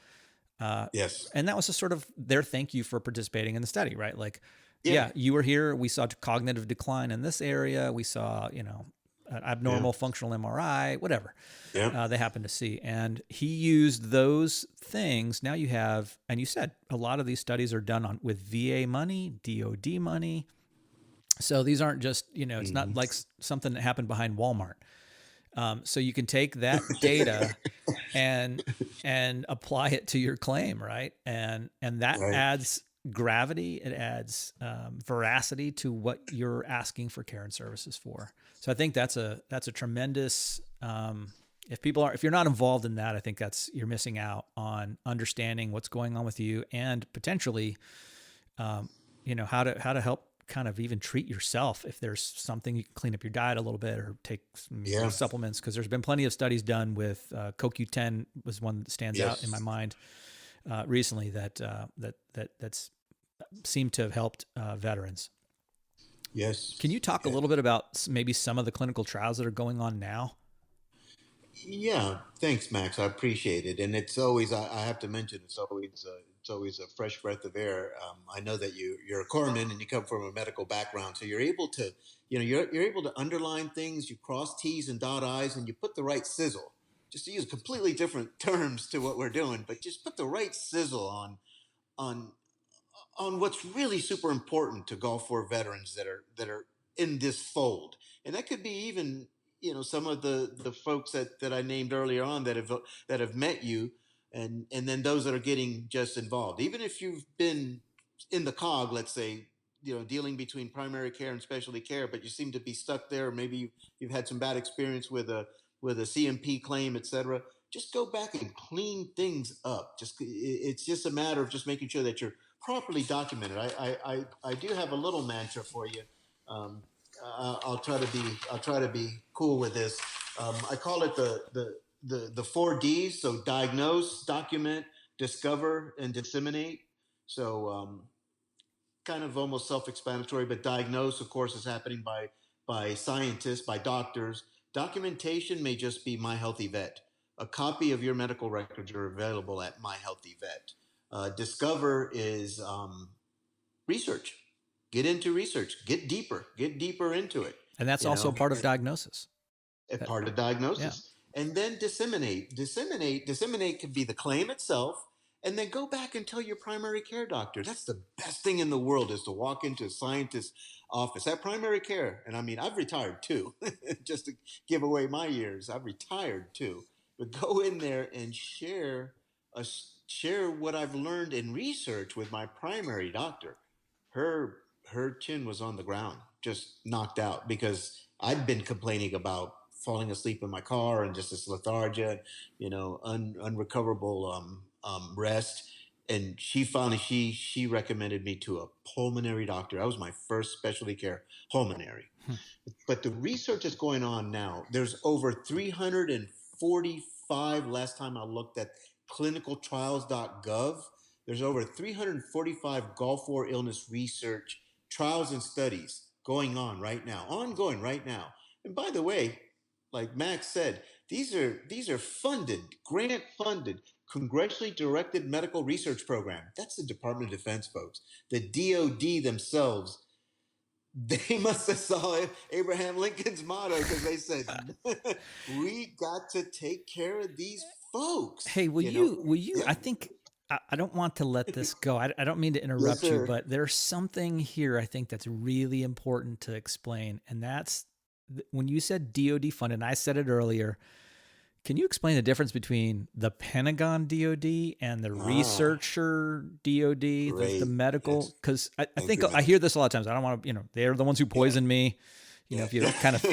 Yes. And that was a sort of their thank you for participating in the study, right? Like, Yeah. yeah, you were here. We saw cognitive decline in this area. We saw, an Yeah. abnormal functional MRI, whatever Yeah. they happened to see. And he used those things. Now you have, and you said a lot of these studies are done with VA money, DOD money. So these aren't just, it's not like something that happened behind Walmart. So you can take that data and apply it to your claim, right? And that Right. adds gravity. It adds veracity to what you're asking for care and services for. So I think that's a tremendous. If you're not involved in that, I think you're missing out on understanding what's going on with you and potentially, how to help kind of even treat yourself if there's something. You can clean up your diet a little bit or take some Yeah. supplements, because there's been plenty of studies done with CoQ10 was one that stands out in my mind recently that's seemed to have helped veterans. Yes. Can you talk a little bit about maybe some of the clinical trials that are going on now? Yeah, thanks, Max. I appreciate it, and it's always I have to mention it's always a fresh breath of air. I know that you're a corpsman and you come from a medical background, so you're able to you're able to underline things, you cross T's and dot I's, and you put the right sizzle. Just to use completely different terms to what we're doing, but just put the right sizzle on what's really super important to Gulf War veterans that are in this fold, and that could be even some of the folks that I named earlier on that have met you, and then those that are getting just involved. Even if you've been in the cog, let's say, dealing between primary care and specialty care, but you seem to be stuck there, or maybe you've had some bad experience with a CMP claim, etc. Just go back and clean things up. It's just a matter of just making sure that you're properly documented. I do have a little mantra for you. Um, I'll try to be cool with this. I call it the 4 Ds. So diagnose, document, discover, and disseminate. So kind of almost self-explanatory, but diagnose, of course, is happening by scientists, by doctors. Documentation may just be My Healthy Vet. A copy of your medical records are available at My Healthy Vet. Discover is research. Get into research. Get deeper into it. And that's also part of diagnosis. A That, part of yeah. diagnosis. And then disseminate could be the claim itself, and then go back and tell your primary care doctor. That's the best thing in the world, is to walk into a scientist's office at primary care. And I mean, I've retired too, just to give away my years. I've retired too, but go in there and share what I've learned in research with my primary doctor. Her chin was on the ground, just knocked out, because I'd been complaining about falling asleep in my car and just this lethargia, unrecoverable rest. And she recommended me to a pulmonary doctor. That was my first specialty care pulmonary. Hmm. But the research that's going on now, there's over 345, last time I looked at clinicaltrials.gov, there's over 345 Gulf War illness research trials and studies ongoing right now. And by the way, like Max said, these are funded, grant funded, congressionally directed medical research program. That's the Department of Defense, folks. The DOD themselves, they must have saw Abraham Lincoln's motto, because they said, we got to take care of these folks. Hey, will you, Yeah. I think, I don't want to let this go. I don't mean to Yes, interrupt you, sir. but there's something here I think that's really important to explain. And that's when you said DOD funded, and I said it earlier. Can you explain the difference between the Pentagon DOD and the researcher DOD, the Great. medical? Yes. Because I Thank think you, I Max. hear this a lot of times. I don't want to, they're the ones who poison me. Yeah. If you kind of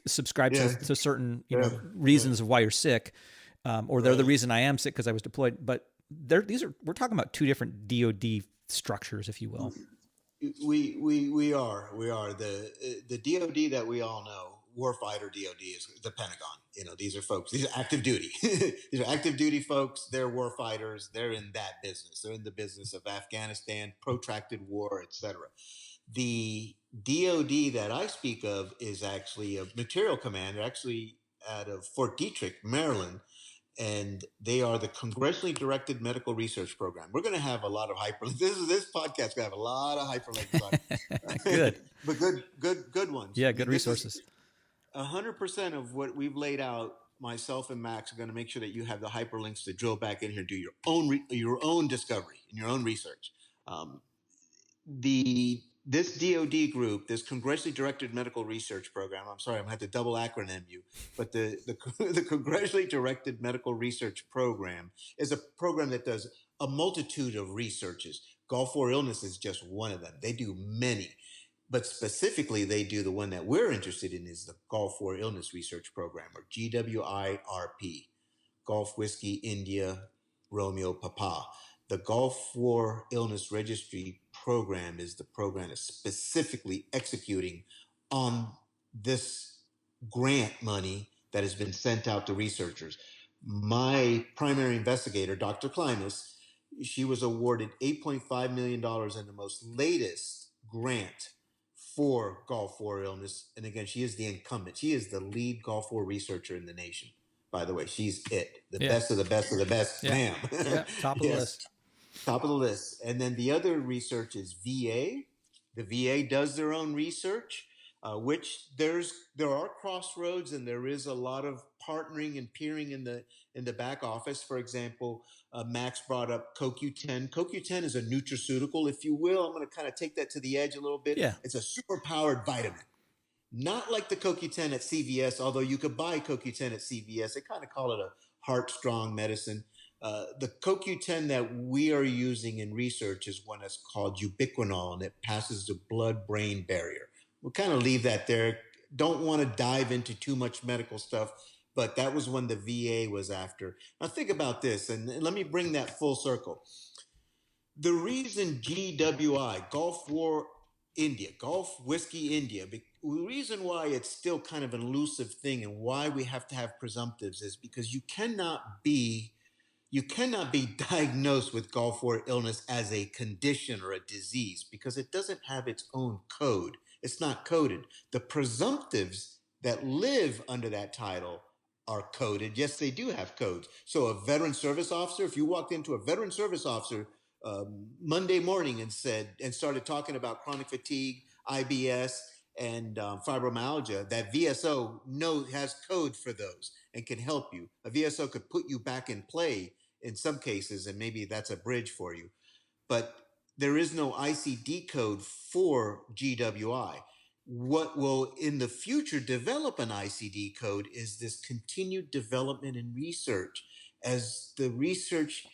subscribe Yeah. to certain, Yeah. reasons of why you're sick, or they're the Right. reason I am sick because I was deployed. But we're talking about two different DOD structures, if you will. We are the DoD that we all know warfighter DOD is the Pentagon. These are folks. These are active duty. These are active duty folks. They're warfighters. They're in that business. They're in the business of Afghanistan, protracted war, etc. The DOD that I speak of is actually a material commander, actually out of Fort Detrick, Maryland, and they are the Congressionally Directed Medical Research Program. We're going to have a lot of hyperlinks. This podcast going to have a lot of hyperlinks on Good. it. But good ones. Yeah, good resources. 100% of what we've laid out, myself and Max are going to make sure that you have the hyperlinks to drill back in here and do your own discovery and your own research. This DOD group, this Congressionally Directed Medical Research Program, I'm sorry, I'm going to have to double acronym you, but the Congressionally Directed Medical Research Program is a program that does a multitude of researches. Gulf War illness is just one of them. They do many, but specifically they do the one that we're interested in is the Gulf War Illness Research Program, or GWIRP, Gulf Whiskey India Romeo Papa. The Gulf War Illness Registry Program is the program that's specifically executing on this grant money that has been sent out to researchers. My primary investigator, Dr. Klimas, she was awarded $8.5 million in the most latest grant for Gulf War illness. And again, she is the incumbent. She is the lead Gulf War researcher in the nation. By the way, she's it. The best of the best of the best. Yeah. Bam. Yeah. Top of the list. Top of the list. And then the other research is VA. The VA does their own research, which there are crossroads and there is a lot of partnering and peering in the back office. For example, Max brought up CoQ10. CoQ10 is a nutraceutical, if you will. I'm going to kind of take that to the edge a little bit. Yeah. It's a super powered vitamin. Not like the CoQ10 at CVS, although you could buy CoQ10 at CVS. They kind of call it a heart strong medicine. The CoQ10 that we are using in research is one that's called ubiquinol, and it passes the blood-brain barrier. We'll kind of leave that there. Don't want to dive into too much medical stuff, but that was one the VA was after. Now think about this, and let me bring that full circle. The reason GWI, Gulf War India, Gulf Whiskey India, the reason why it's still kind of an elusive thing and why we have to have presumptives is because you cannot be diagnosed with Gulf War illness as a condition or a disease because it doesn't have its own code. It's not coded. The presumptives that live under that title are coded. Yes, they do have codes. So a veteran service officer, if you walked into a veteran service officer Monday morning and started talking about chronic fatigue, IBS, and fibromyalgia, that VSO has code for those and can help you. A VSO could put you back in play in some cases, and maybe that's a bridge for you. But there is no ICD code for GWI. What will in the future develop an ICD code is this continued development in research. As the research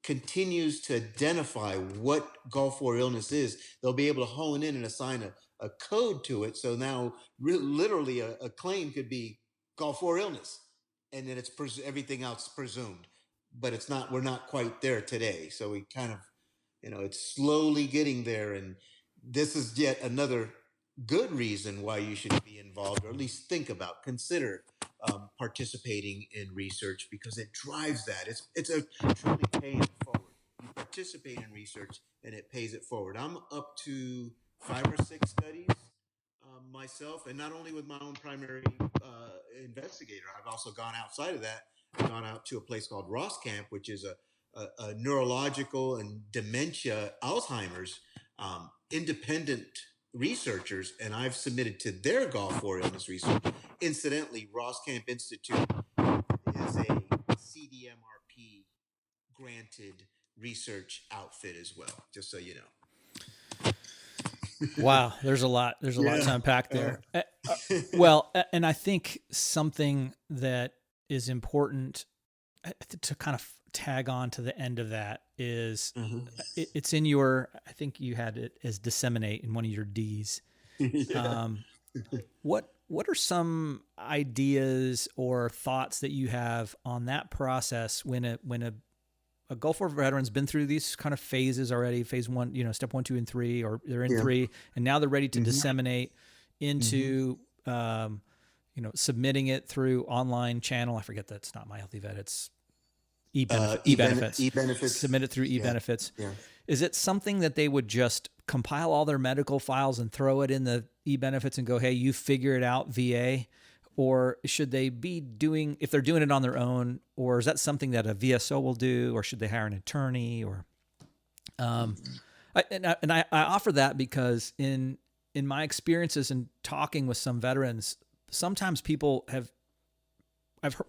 continues to identify what Gulf War illness is, they'll be able to hone in and assign a code to it. So now literally a claim could be Gulf War illness, and then it's everything else presumed. But it's not, we're not quite there today. So we kind of, it's slowly getting there. And this is yet another good reason why you should be involved, or at least consider participating in research, because it drives that. It's a truly paying it forward. You participate in research and it pays it forward. I'm up to 5 or 6 studies myself, and not only with my own primary investigator. I've also gone outside of that. I've gone out to a place called Ross Camp, which is a neurological and dementia Alzheimer's independent researchers, and I've submitted to their Gulf War illness research. Incidentally, Ross Camp Institute is a CDMRP granted research outfit as well, just so you know. Wow, there's a lot to unpack there. Well, and I think something that is important to kind of tag on to the end of that is it's in your, I think you had it as disseminate in one of your D's. Yeah. What are some ideas or thoughts that you have on that process when a Gulf War veteran's been through these kind of phases already, phase 1, step 1, 2, and 3, or they're in 3, and now they're ready to disseminate into, submitting it through online channel. I forget that's not My Healthy Vet. It's e-benefits. E-benefits. Submit it through e-benefits. Yeah. Is it something that they would just compile all their medical files and throw it in the e-benefits and go, hey, you figure it out, VA? Or should they be doing, if they're doing it on their own, or is that something that a VSO will do, or should they hire an attorney? Or, I offer that because in my experiences in talking with some veterans, sometimes people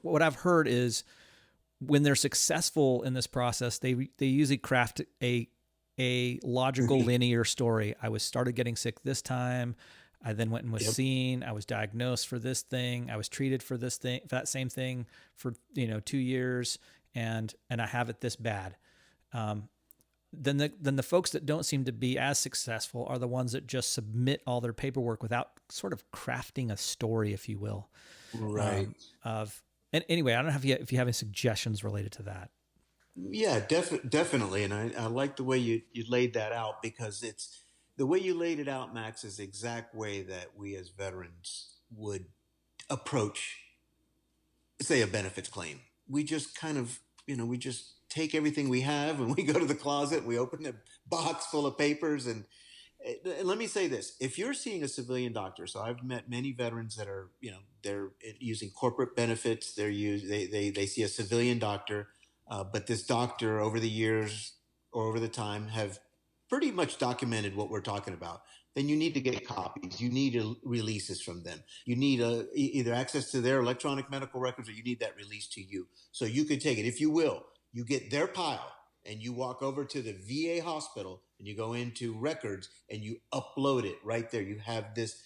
what I've heard is when they're successful in this process, they usually craft a logical linear story. I started getting sick this time. I then went and was seen. I was diagnosed for this thing. I was treated for this thing, for that same thing for 2 years, and I have it this bad. Then the folks that don't seem to be as successful are the ones that just submit all their paperwork without sort of crafting a story, if you will. Right. And anyway, I don't know if you have any suggestions related to that. Yeah, definitely. And I like the way you laid that out, because it's the way you laid it out, Max, is the exact way that we as veterans would approach, say, a benefits claim. We just kind of, we just take everything we have and we go to the closet, we open a box full of papers. And let me say this: if you're seeing a civilian doctor, so I've met many veterans that are, they're using corporate benefits. They see a civilian doctor, but this doctor over the years or over the time have pretty much documented what we're talking about. Then you need to get copies. You need releases from them. You need either access to their electronic medical records, or you need that release to you. So you could take it, if you will. You get their pile and you walk over to the VA hospital and you go into records and you upload it right there. You have this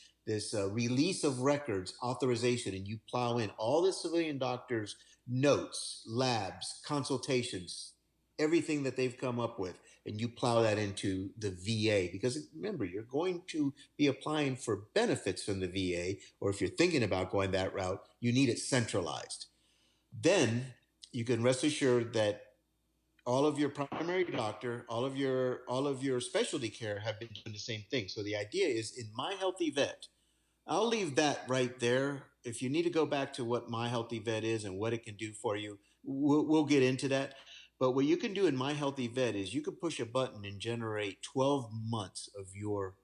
release of records authorization, and you plow in all the civilian doctors' notes, labs, consultations, everything that they've come up with, and you plow that into the VA. Because remember, you're going to be applying for benefits from the VA, or if you're thinking about going that route, you need it centralized. Then you can rest assured that all of your primary doctor, all of your specialty care have been doing the same thing. So the idea is, in My Healthy Vet, I'll leave that right there. If you need to go back to what My Healthy Vet is and what it can do for you, we'll get into that. But what you can do in My Healthy Vet is you can push a button and generate 12 months of your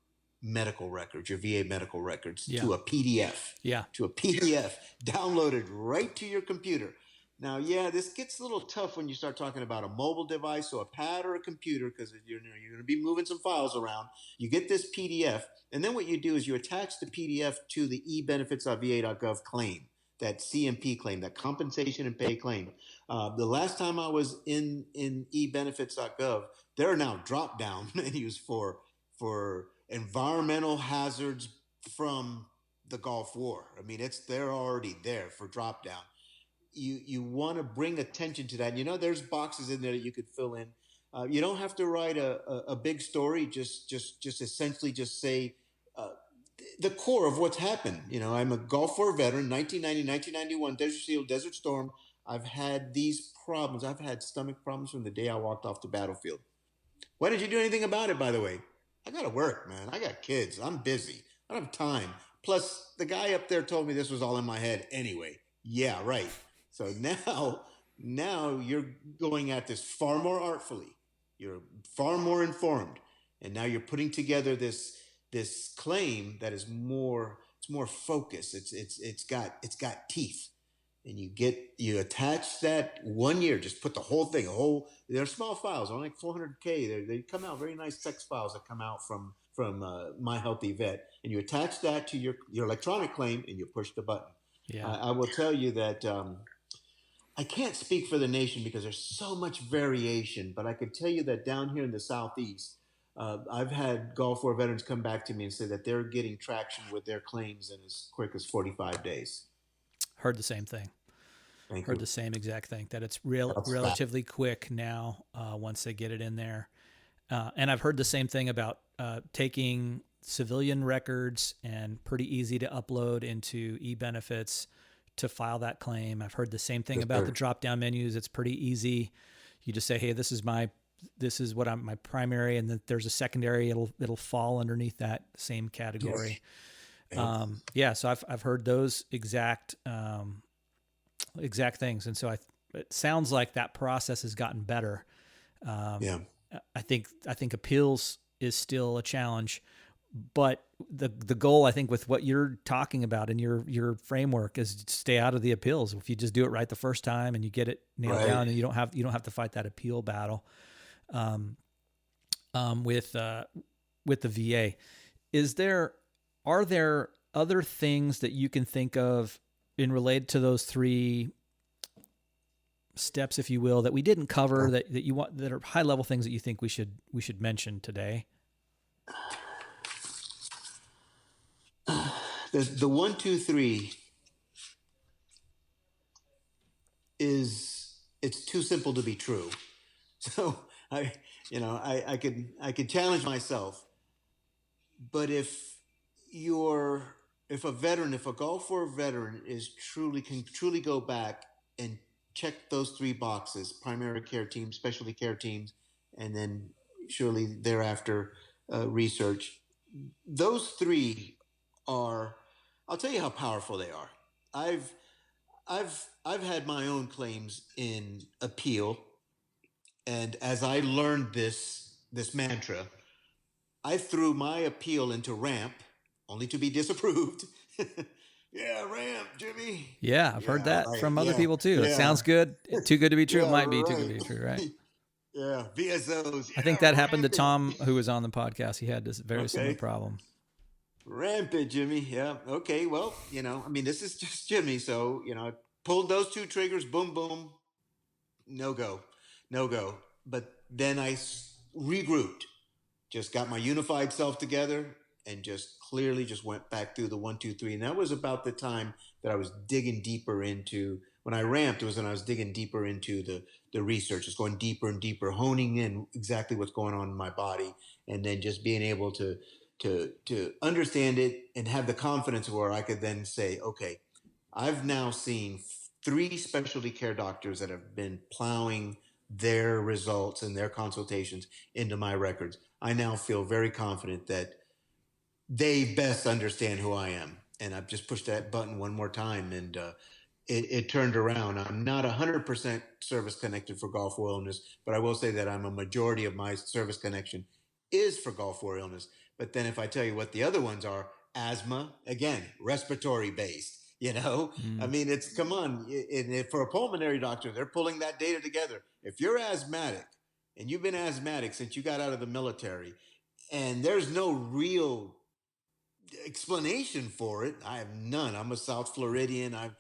medical records, your VA medical records, to a PDF. Yeah. To a PDF downloaded right to your computer. Now, this gets a little tough when you start talking about a mobile device, so a pad or a computer, because you're going to be moving some files around. You get this PDF, and then what you do is you attach the PDF to the ebenefits.va.gov claim, that CMP claim, that compensation and pay claim. The last time I was in ebenefits.gov, there are now drop-down menus for environmental hazards from the Gulf War. I mean, they're already there for drop-down. You want to bring attention to that. There's boxes in there that you could fill in. You don't have to write a big story. Just essentially just say the core of what's happened. I'm a Gulf War veteran, 1990, 1991, Desert Seal, Desert Storm. I've had these problems. I've had stomach problems from the day I walked off the battlefield. Why didn't you do anything about it, by the way? I got to work, man. I got kids. I'm busy. I don't have time. Plus, the guy up there told me this was all in my head anyway. Yeah, right. So now you're going at this far more artfully. You're far more informed, and now you're putting together this claim that is more focused. It's got teeth, and you attach that 1 year. Just put the whole thing. They're small files, only like 400K. They come out very nice text files that come out from My Healthy Vet, and you attach that to your electronic claim, and you push the button. Yeah, I will tell you that. I can't speak for the nation because there's so much variation, but I could tell you that down here in the Southeast, I've had Gulf War veterans come back to me and say that they're getting traction with their claims in as quick as 45 days. Heard the same thing. Heard the same exact thing, that it's relatively quick now once they get it in there. And I've heard the same thing about taking civilian records and pretty easy to upload into eBenefits to file that claim. I've heard the same thing about the drop-down menus. It's pretty easy. You just say, hey, this is what I'm my primary, and then there's a secondary. It'll fall underneath that same category. Yep. Yeah, so I've heard those exact things, and so it sounds like that process has gotten better. Um, Yeah. I think appeals is still a challenge, but the goal, I think, with what you're talking about in your framework is to stay out of the appeals. If you just do it right the first time and you get it nailed Right. down, and you don't have to fight that appeal battle. Um, with the VA, are there other things that you can think of in related to those three steps, if you will, that we didn't cover that you want, that are high level things that you think we should mention today? The 1, 2, 3 it's too simple to be true. So I could challenge myself, but you're if a Gulf War veteran can truly go back and check those three boxes: primary care teams, specialty care teams, and then surely thereafter research. Those three are. I'll tell you how powerful they are. I've I've had my own claims in appeal, and as I learned this mantra, I threw my appeal into ramp, only to be disapproved. Yeah, ramp, Jimmy. Yeah, I've heard Yeah, that right. from other Yeah, people too. It yeah, sounds good. Too good to be true. It yeah, might be too good right. to be true, right? Yeah, VSOs. I think Yeah, that happened to ramp it. Tom, who was on the podcast. He had this very similar Okay, problem. ramp it, Jimmy. Yeah. Okay. Well, I mean, this is just Jimmy, so I pulled those two triggers. Boom, boom. No go, no go. But then regrouped, just got my unified self together, and just clearly just went back through the 1, 2, 3. And that was about the time that I was digging deeper into. When I ramped, it was when I was digging deeper into the research, just going deeper and deeper, honing in exactly what's going on in my body, and then just being able to understand it and have the confidence where I could then say, okay, I've now seen three specialty care doctors that have been plowing their results and their consultations into my records. I now feel very confident that they best understand who I am. And I've just pushed that button one more time, and it turned around. I'm not 100% service connected for Gulf War illness, but I will say that I'm a majority of my service connection is for Gulf War illness. But then if I tell you what the other ones are, asthma, again, respiratory based. I Mm. mean, come on. For a pulmonary doctor, they're pulling that data together. If you're asthmatic and you've been asthmatic since you got out of the military, and there's no real explanation for it, I have none. I'm a South Floridian. I've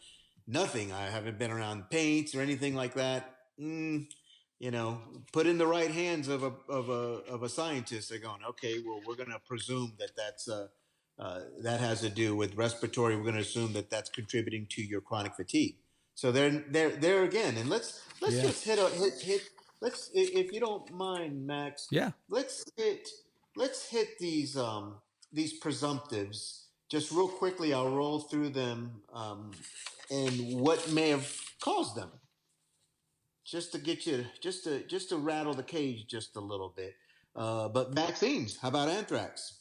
nothing. I haven't been around paints or anything like that. Put in the right hands of a scientist. They're going, okay, well, we're going to presume that has to do with respiratory. We're going to assume that that's contributing to your chronic fatigue. So there again, and let's Yeah. just hit. Let's, if you don't mind, Max, Yeah. let's hit these presumptives just real quickly. I'll roll through them, and what may have caused them, just to get you, just to rattle the cage just a little bit. But vaccines, how about anthrax?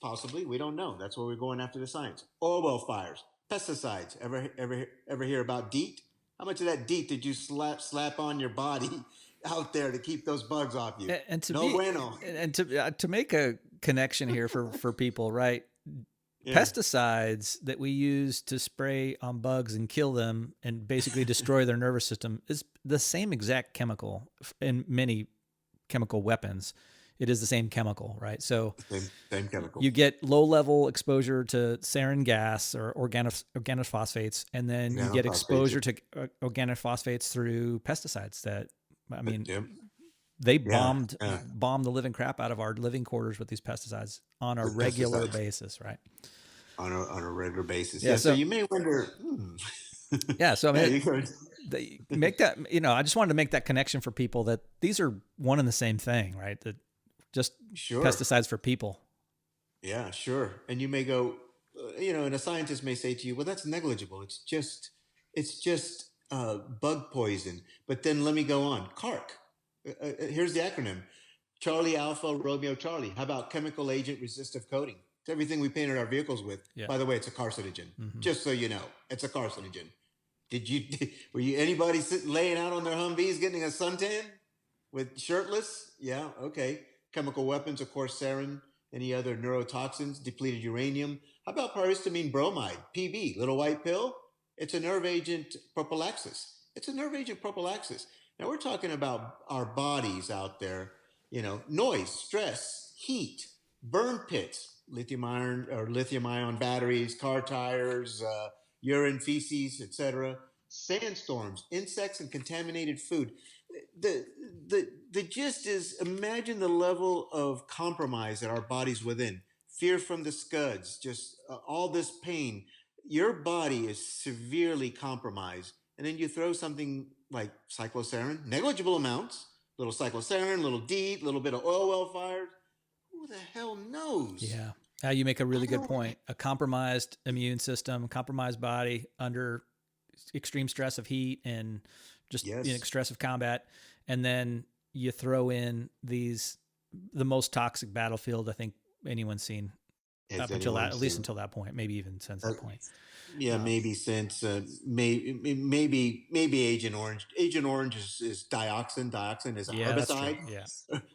Possibly, we don't know. That's where we're going after the science. Oil well fires, pesticides. Ever hear about DEET? How much of that DEET did you slap on your body out there to keep those bugs off you? And to No be bueno. and to make a connection here for people, right? Yeah. Pesticides that we use to spray on bugs and kill them and basically destroy their nervous system is the same exact chemical in many chemical weapons. It is the same chemical, right? So Same chemical. you get low level exposure to sarin gas or organophosphates, and then you get Nanophosphates. exposure to organophosphates through pesticides that, I mean, Yep. they Yeah. bombed Yeah. bombed the living crap out of our living quarters with these pesticides on a With regular pesticides basis, right? on a regular basis. Yeah. Yeah. So So you may wonder. yeah. So I Yeah. mean, You could. they make that. I just wanted to make that connection for people that these are one and the same thing, right? That just Sure. pesticides for people. Yeah. Sure. And you may go. And a scientist may say to you, "Well, that's negligible. It's just bug poison." But then let me go on. CARC. Here's the acronym: Charlie Alpha Romeo Charlie. How about chemical agent resistive coating? It's everything we painted our vehicles with. Yeah. By the way, it's a carcinogen. Mm-hmm. Just so you know, it's a carcinogen. Were you anybody laying out on their Humvees getting a suntan with shirtless? Yeah, okay. Chemical weapons, of course, sarin, any other neurotoxins, depleted uranium. How about pyristamine bromide, PB, little white pill? It's a nerve agent prophylaxis. It's a nerve agent prophylaxis. Now we're talking about our bodies out there, noise, stress, heat, burn pits, lithium ion batteries, car tires, urine, feces, etc., sandstorms, insects, and contaminated food. The gist is, imagine the level of compromise that our body's within. Fear from the scuds, just all this pain. Your body is severely compromised, and then you throw something like cyclosarin, negligible amounts, little cyclosarin, little DEET, little bit of oil well fired. Who the hell knows? Yeah. You make a really good point. A compromised immune system, compromised body under extreme stress of heat and just stress of combat. And then you throw in the most toxic battlefield I think anyone's seen up until that, at least until that point, maybe even since that point. Yeah, maybe since maybe Agent Orange. Agent Orange is dioxin. Dioxin is a herbicide. Yeah.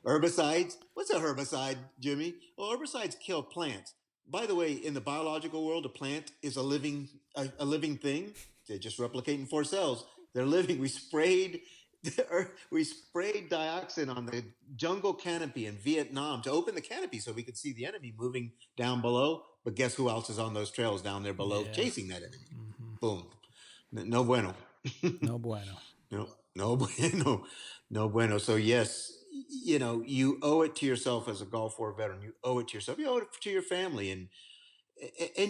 Herbicides. What's a herbicide, Jimmy? Well, herbicides kill plants. By the way, in the biological world, a plant is a living thing. They just replicate in 4 cells. They're living. We sprayed dioxin on the jungle canopy in Vietnam to open the canopy so we could see the enemy moving down below. But guess who else is on those trails down there below chasing that enemy? Mm-hmm. Boom. No bueno. No bueno. No bueno. No bueno. So yes, you owe it to yourself as a Gulf War veteran. You owe it to yourself. You owe it to your family. And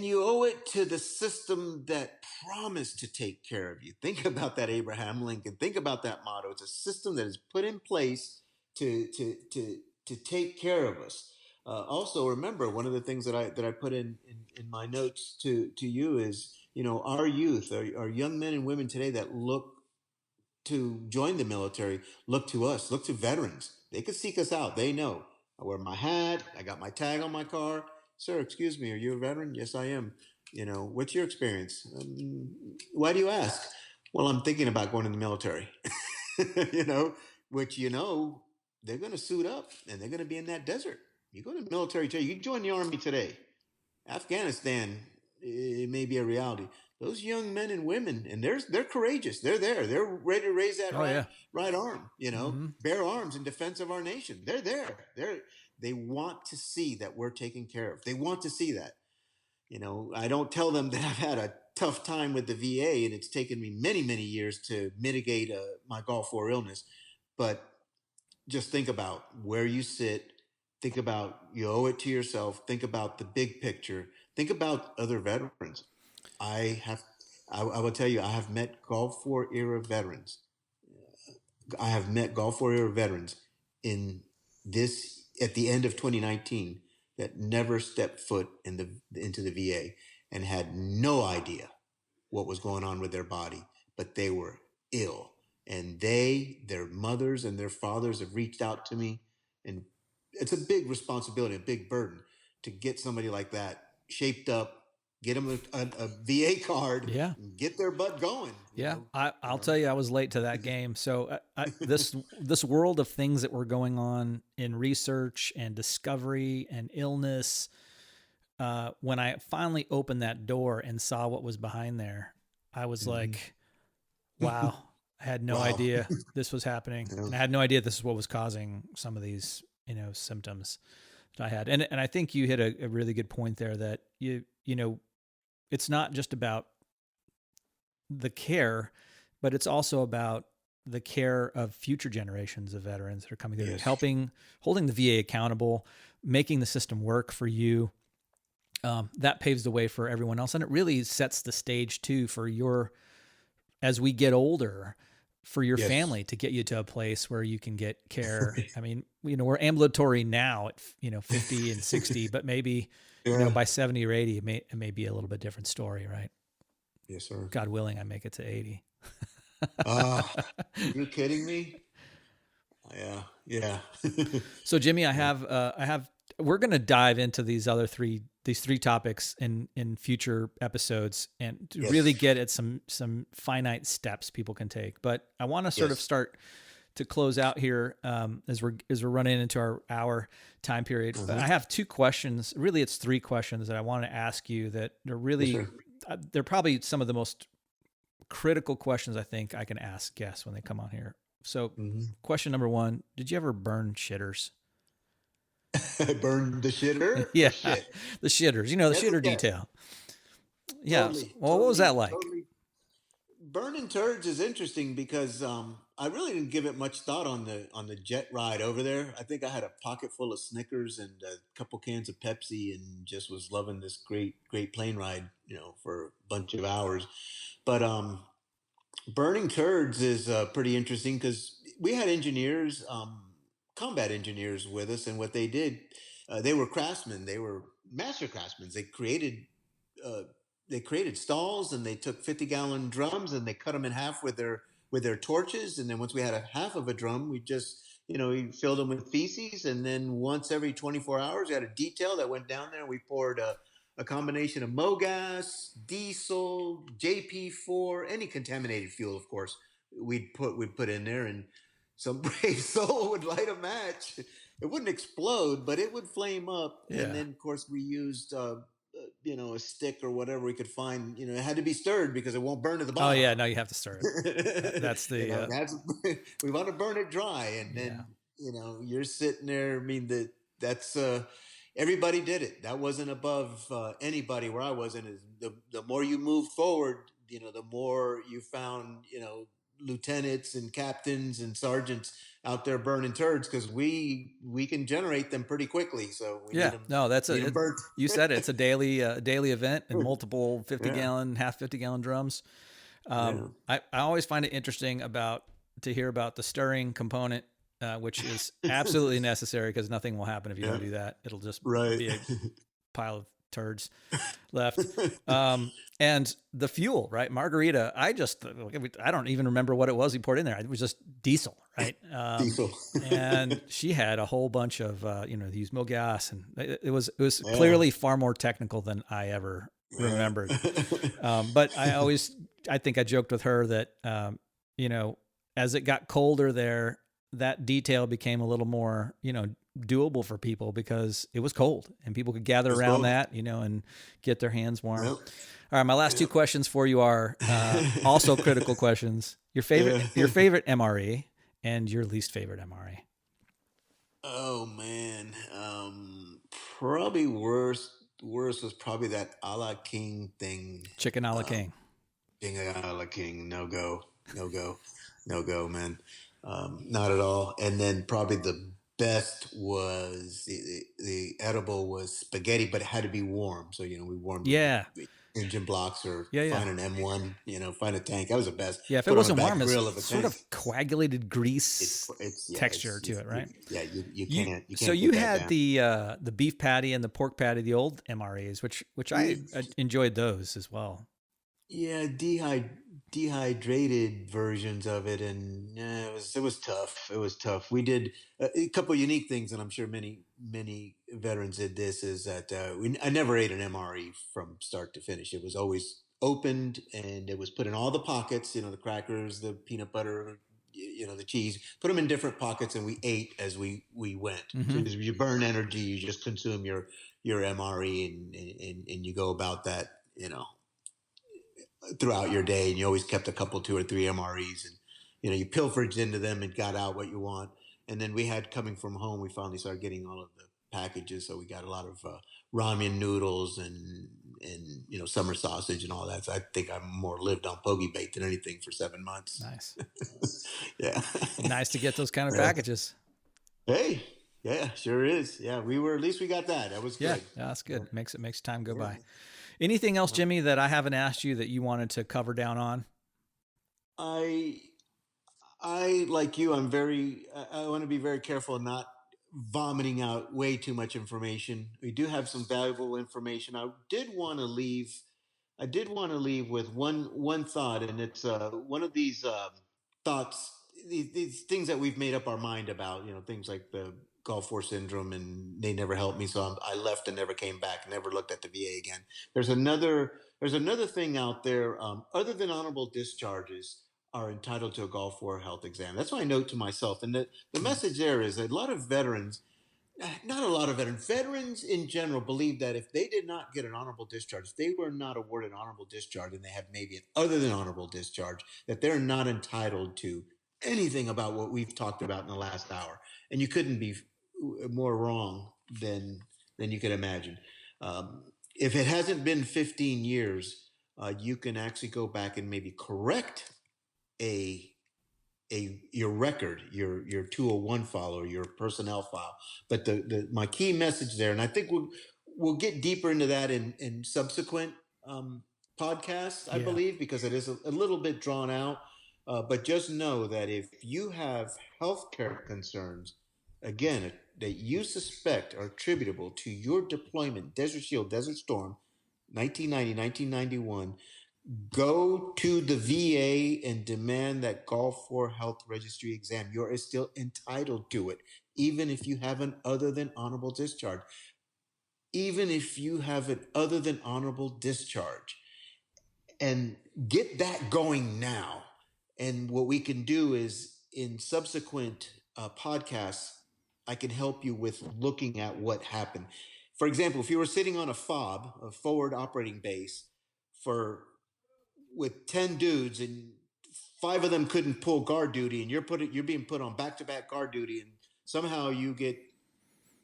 you owe it to the system that promised to take care of you. Think about that, Abraham Lincoln. Think about that motto. It's a system that is put in place to take care of us. Also, remember, one of the things that I put in my notes to you is, our youth, our young men and women today that look to join the military, look to us, look to veterans. They could seek us out. They know. I wear my hat. I got my tag on my car. Sir, excuse me, are you a veteran? Yes, I am. What's your experience? Why do you ask? Well, I'm thinking about going in the military. Which, they're going to suit up and they're going to be in that desert. You go to the military today, you join the army today. Afghanistan, it may be a reality. Those young men and women, and they're courageous. They're there. They're ready to raise that right arm, bare arms in defense of our nation. They're there. They want to see that we're taken care of. They want to see that. I don't tell them that I've had a tough time with the VA and it's taken me many, many years to mitigate my Gulf War illness. But just think about where you sit. Think about you owe it to yourself. Think about the big picture. Think about other veterans. I will tell you, I have met Gulf War era veterans. I have met Gulf War era veterans at the end of 2019 that never stepped foot into the VA and had no idea what was going on with their body, but they were ill. And their mothers and their fathers have reached out to me, and it's a big responsibility, a big burden to get somebody like that shaped up, get them a VA card, and get their butt going. I'll tell you, I was late to that game. So this world of things that were going on in research and discovery and illness, when I finally opened that door and saw what was behind there, I was like, wow, I had no idea this was happening. And I had no idea this is what was causing some of these, symptoms that I had. And I think you hit a really good point there that it's not just about the care, but it's also about the care of future generations of veterans that are coming through, holding the VA accountable, making the system work for you. That paves the way for everyone else. And it really sets the stage too for as we get older, for your family to get you to a place where you can get care. I mean, we're ambulatory now at, 50 and 60, but maybe, by 70 or 80, it may be a little bit different story, right? Yes, sir. God willing, I make it to 80. You kidding me? Yeah. So Jimmy, we're going to dive into these other 3 these three topics in future episodes and to really Yes. get at some finite steps people can take. But I want to sort of Yes. start to close out here as we're running into our hour time period. But Uh-huh. I have two questions. Really, it's three questions that I want to ask you that are Yes, really sir. they're probably some of the most critical questions I think I can ask guests when they come on here. So, Hmm. question number one: did you ever burn shitters? Burn the shitter or Yeah, shit? the shitters. You know, the That's shitter okay. detail. Yeah. Totally, Well, what was totally, that like? totally. Burning turds is interesting because I really didn't give it much thought on the jet ride over there. I think I had a pocket full of Snickers and a couple cans of Pepsi, and just was loving this great plane ride, for a bunch of hours. But burning turds is pretty interesting because we had engineers, combat engineers with us, and what they did, they were craftsmen. They were master craftsmen. Uh, they created stalls, and they took 50-gallon drums and they cut them in half with their torches. And then once we had a half of a drum, we just we filled them with feces, and then once every 24 hours, we had a detail that went down there, and we poured a combination of MoGas, diesel, JP4, any contaminated fuel, of course, we'd put in there, and some brave soul would light a match. It wouldn't explode, but it would flame up. And Yeah. then, of course, we used a stick or whatever we could find. It had to be stirred because it won't burn to the Oh bottom. yeah. No, you have to stir it. That's the That's we want to burn it dry, and yeah. then you're sitting there. I mean, that's everybody did it. That wasn't above anybody where I was. And the more you moved forward, the more you found lieutenants and captains and sergeants out there burning turds, because we can generate them pretty quickly. So we Yeah. No, that's need them burnt. you said it. It's a daily event and multiple 50 Yeah, gallon, half 50-gallon drums. yeah. I always find it interesting to hear about the stirring component, which is absolutely necessary because nothing will happen if you Yeah, don't do that. It'll just right. be a pile of turds left. And the fuel, right? Margarita. I don't even remember what it was he poured in there. It was just diesel, right? Diesel. And she had a whole bunch of, these MoGas, and it was Yeah. clearly far more technical than I ever Yeah. remembered. But I think I joked with her that, as it got colder there, that detail became a little more, doable for people because it was cold and people could gather Let's around go. that, and get their hands warm. Yep. All right. My last two Yep. questions for you are also critical questions. Yeah. Your favorite MRE and your least favorite MRE. Oh man. Probably worst. Worst was probably that a la King thing. Chicken a la Um, King. King a la King. No go. No go. No go, man. Not at all. And then probably the best was the edible was spaghetti, but it had to be warm. So we warmed Yeah. the engine blocks, or Yeah. Yeah. find an M1. Find a tank. That was the best. Yeah. If it Put on the wasn't back warm, it's grill of a sort tank. of coagulated It's grease it's yeah texture to it, right? you You can't so put you that had down. the beef patty and the pork patty, the old MREs, which I enjoyed those as well. Yeah, dehydrated versions of it, and it was tough. It was tough. We did a couple of unique things, and I'm sure many veterans did this. Is that I never ate an MRE from start to finish. It was always opened, and it was put in all the pockets. The crackers, the peanut butter, the cheese. Put them in different pockets, and we ate as we went. So Mm-hmm. as you burn energy, you just consume your MRE, and you go about that. Throughout your day, and you always kept a couple, two or three MREs, and you pilfered into them and got out what you want. And then we had, coming from home, we finally started getting all of the packages, so we got a lot of ramen noodles and summer sausage and all that. So I think I more lived on pogey bait than anything for 7 months. Nice. Yeah. Nice to get those kind of Yeah. packages. Hey, yeah, sure is. Yeah, at least we got that. That was Yeah, good. yeah, that's good. Yeah. Makes time go Yeah. by. Anything else, Jimmy, that I haven't asked you that you wanted to cover down on? I I like you. I want to be very careful not vomiting out way too much information. We do have some valuable information. I did want to leave with one thought, and it's one of these thoughts, these things that we've made up our mind about. Things like the Gulf War syndrome, and they never helped me. So I left and never came back, never looked at the VA again. There's another thing out there, other than honorable discharges are entitled to a Gulf War health exam. That's what I note to myself. And the message there is that a lot of veterans, not a lot of veterans in general, believe that if they did not get an honorable discharge, if they were not awarded an honorable discharge and they have maybe an other than honorable discharge, that they're not entitled to anything about what we've talked about in the last hour. And you couldn't be more wrong than you could imagine. If it hasn't been 15 years, you can actually go back and maybe correct your record, your 201 file or your personnel file. But my key message there, and I think we'll get deeper into that in subsequent podcasts, I believe, because it is a little bit drawn out. But just know that if you have healthcare concerns, again, that you suspect are attributable to your deployment, Desert Shield, Desert Storm, 1990, 1991, go to the VA and demand that Gulf War Health Registry exam. You're still entitled to it, even if you have an other than honorable discharge. Even if you have an other than honorable discharge. And get that going now. And what we can do is in subsequent podcasts, I can help you with looking at what happened. For example, if you were sitting on a FOB, a forward operating base, with 10 dudes and 5 of them couldn't pull guard duty, and you're being put on back-to-back guard duty, and somehow you get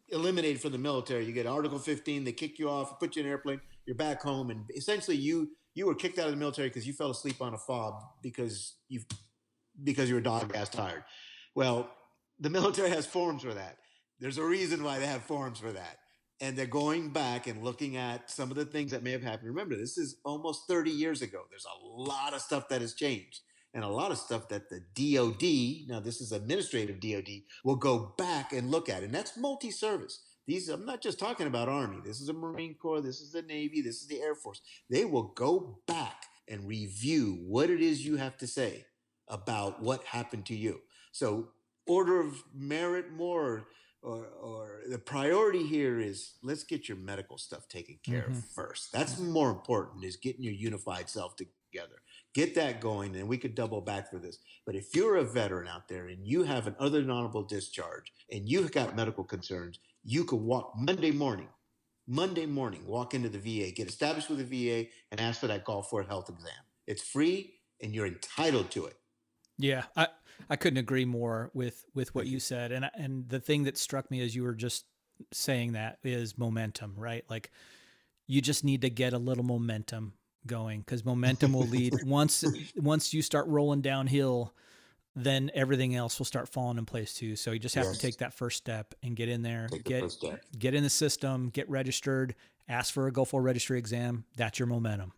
eliminated from the military. You get Article 15, they kick you off, put you in an airplane, you're back home, and essentially you were kicked out of the military because you fell asleep on a FOB because you were dog-ass tired. Well, the military has forms for that. There's a reason why they have forms for that. And they're going back and looking at some of the things that may have happened. Remember, this is almost 30 years ago. There's a lot of stuff that has changed and a lot of stuff that the DOD, now this is administrative DOD, will go back and look at. And that's multi-service. I'm not just talking about Army. This is the Marine Corps. This is the Navy. This is the Air Force. They will go back and review what it is you have to say about what happened to you. So order of merit more, or the priority here is let's get your medical stuff taken care of first. That's more important, is getting your unified self together. Get that going, and we could double back for this. But if you're a veteran out there and you have an other than honorable discharge and you've got medical concerns, you could walk Monday morning, walk into the VA, get established with the VA, and ask for that Gulf War health exam. It's free, and you're entitled to it. Yeah, I couldn't agree more with what you said. And the thing that struck me as you were just saying that is momentum, right? Like you just need to get a little momentum going, because momentum will lead once you start rolling downhill, then everything else will start falling in place too. So you just have to take that first step and get in there, get in the system, get registered, ask for a Gulf War registry exam. That's your momentum.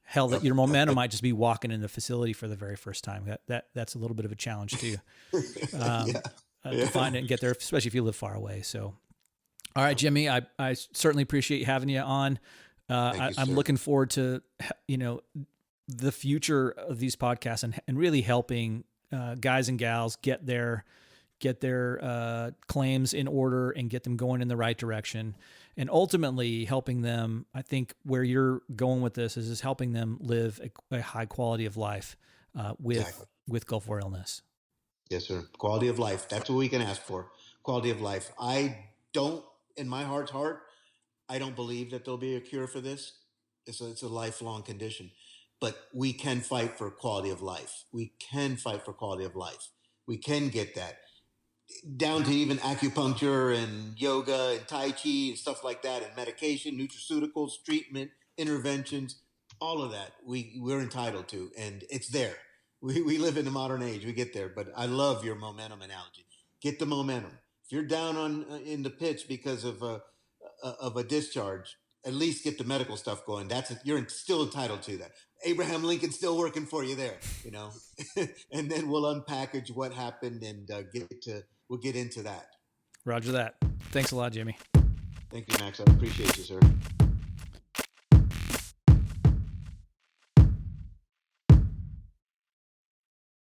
Hell, that your momentum might just be walking in the facility for the very first time. That's a little bit of a challenge too, to find it and get there, especially if you live far away. So, all right, Jimmy, I certainly appreciate having you on. I'm looking forward to, the future of these podcasts and really helping guys and gals get their claims in order and get them going in the right direction. And ultimately helping them, I think where you're going with this is helping them live a high quality of life with Gulf War illness. Yes, sir. Quality of life. That's what we can ask for. Quality of life. In my heart's heart, I don't believe that there'll be a cure for this. It's a lifelong condition. But we can fight for quality of life. We can fight for quality of life. We can get that. Down to even acupuncture and yoga and Tai Chi and stuff like that, and medication, nutraceuticals, treatment, interventions, all of that we're entitled to, and it's there. We live in the modern age. We get there. But I love your momentum analogy. Get the momentum. If you're down in the pits because of a discharge, at least get the medical stuff going. You're still entitled to that. Abraham Lincoln's still working for you there, and then we'll unpackage what happened and we'll get into that. Roger that. Thanks a lot, Jimmy. Thank you, Max. I appreciate you, sir.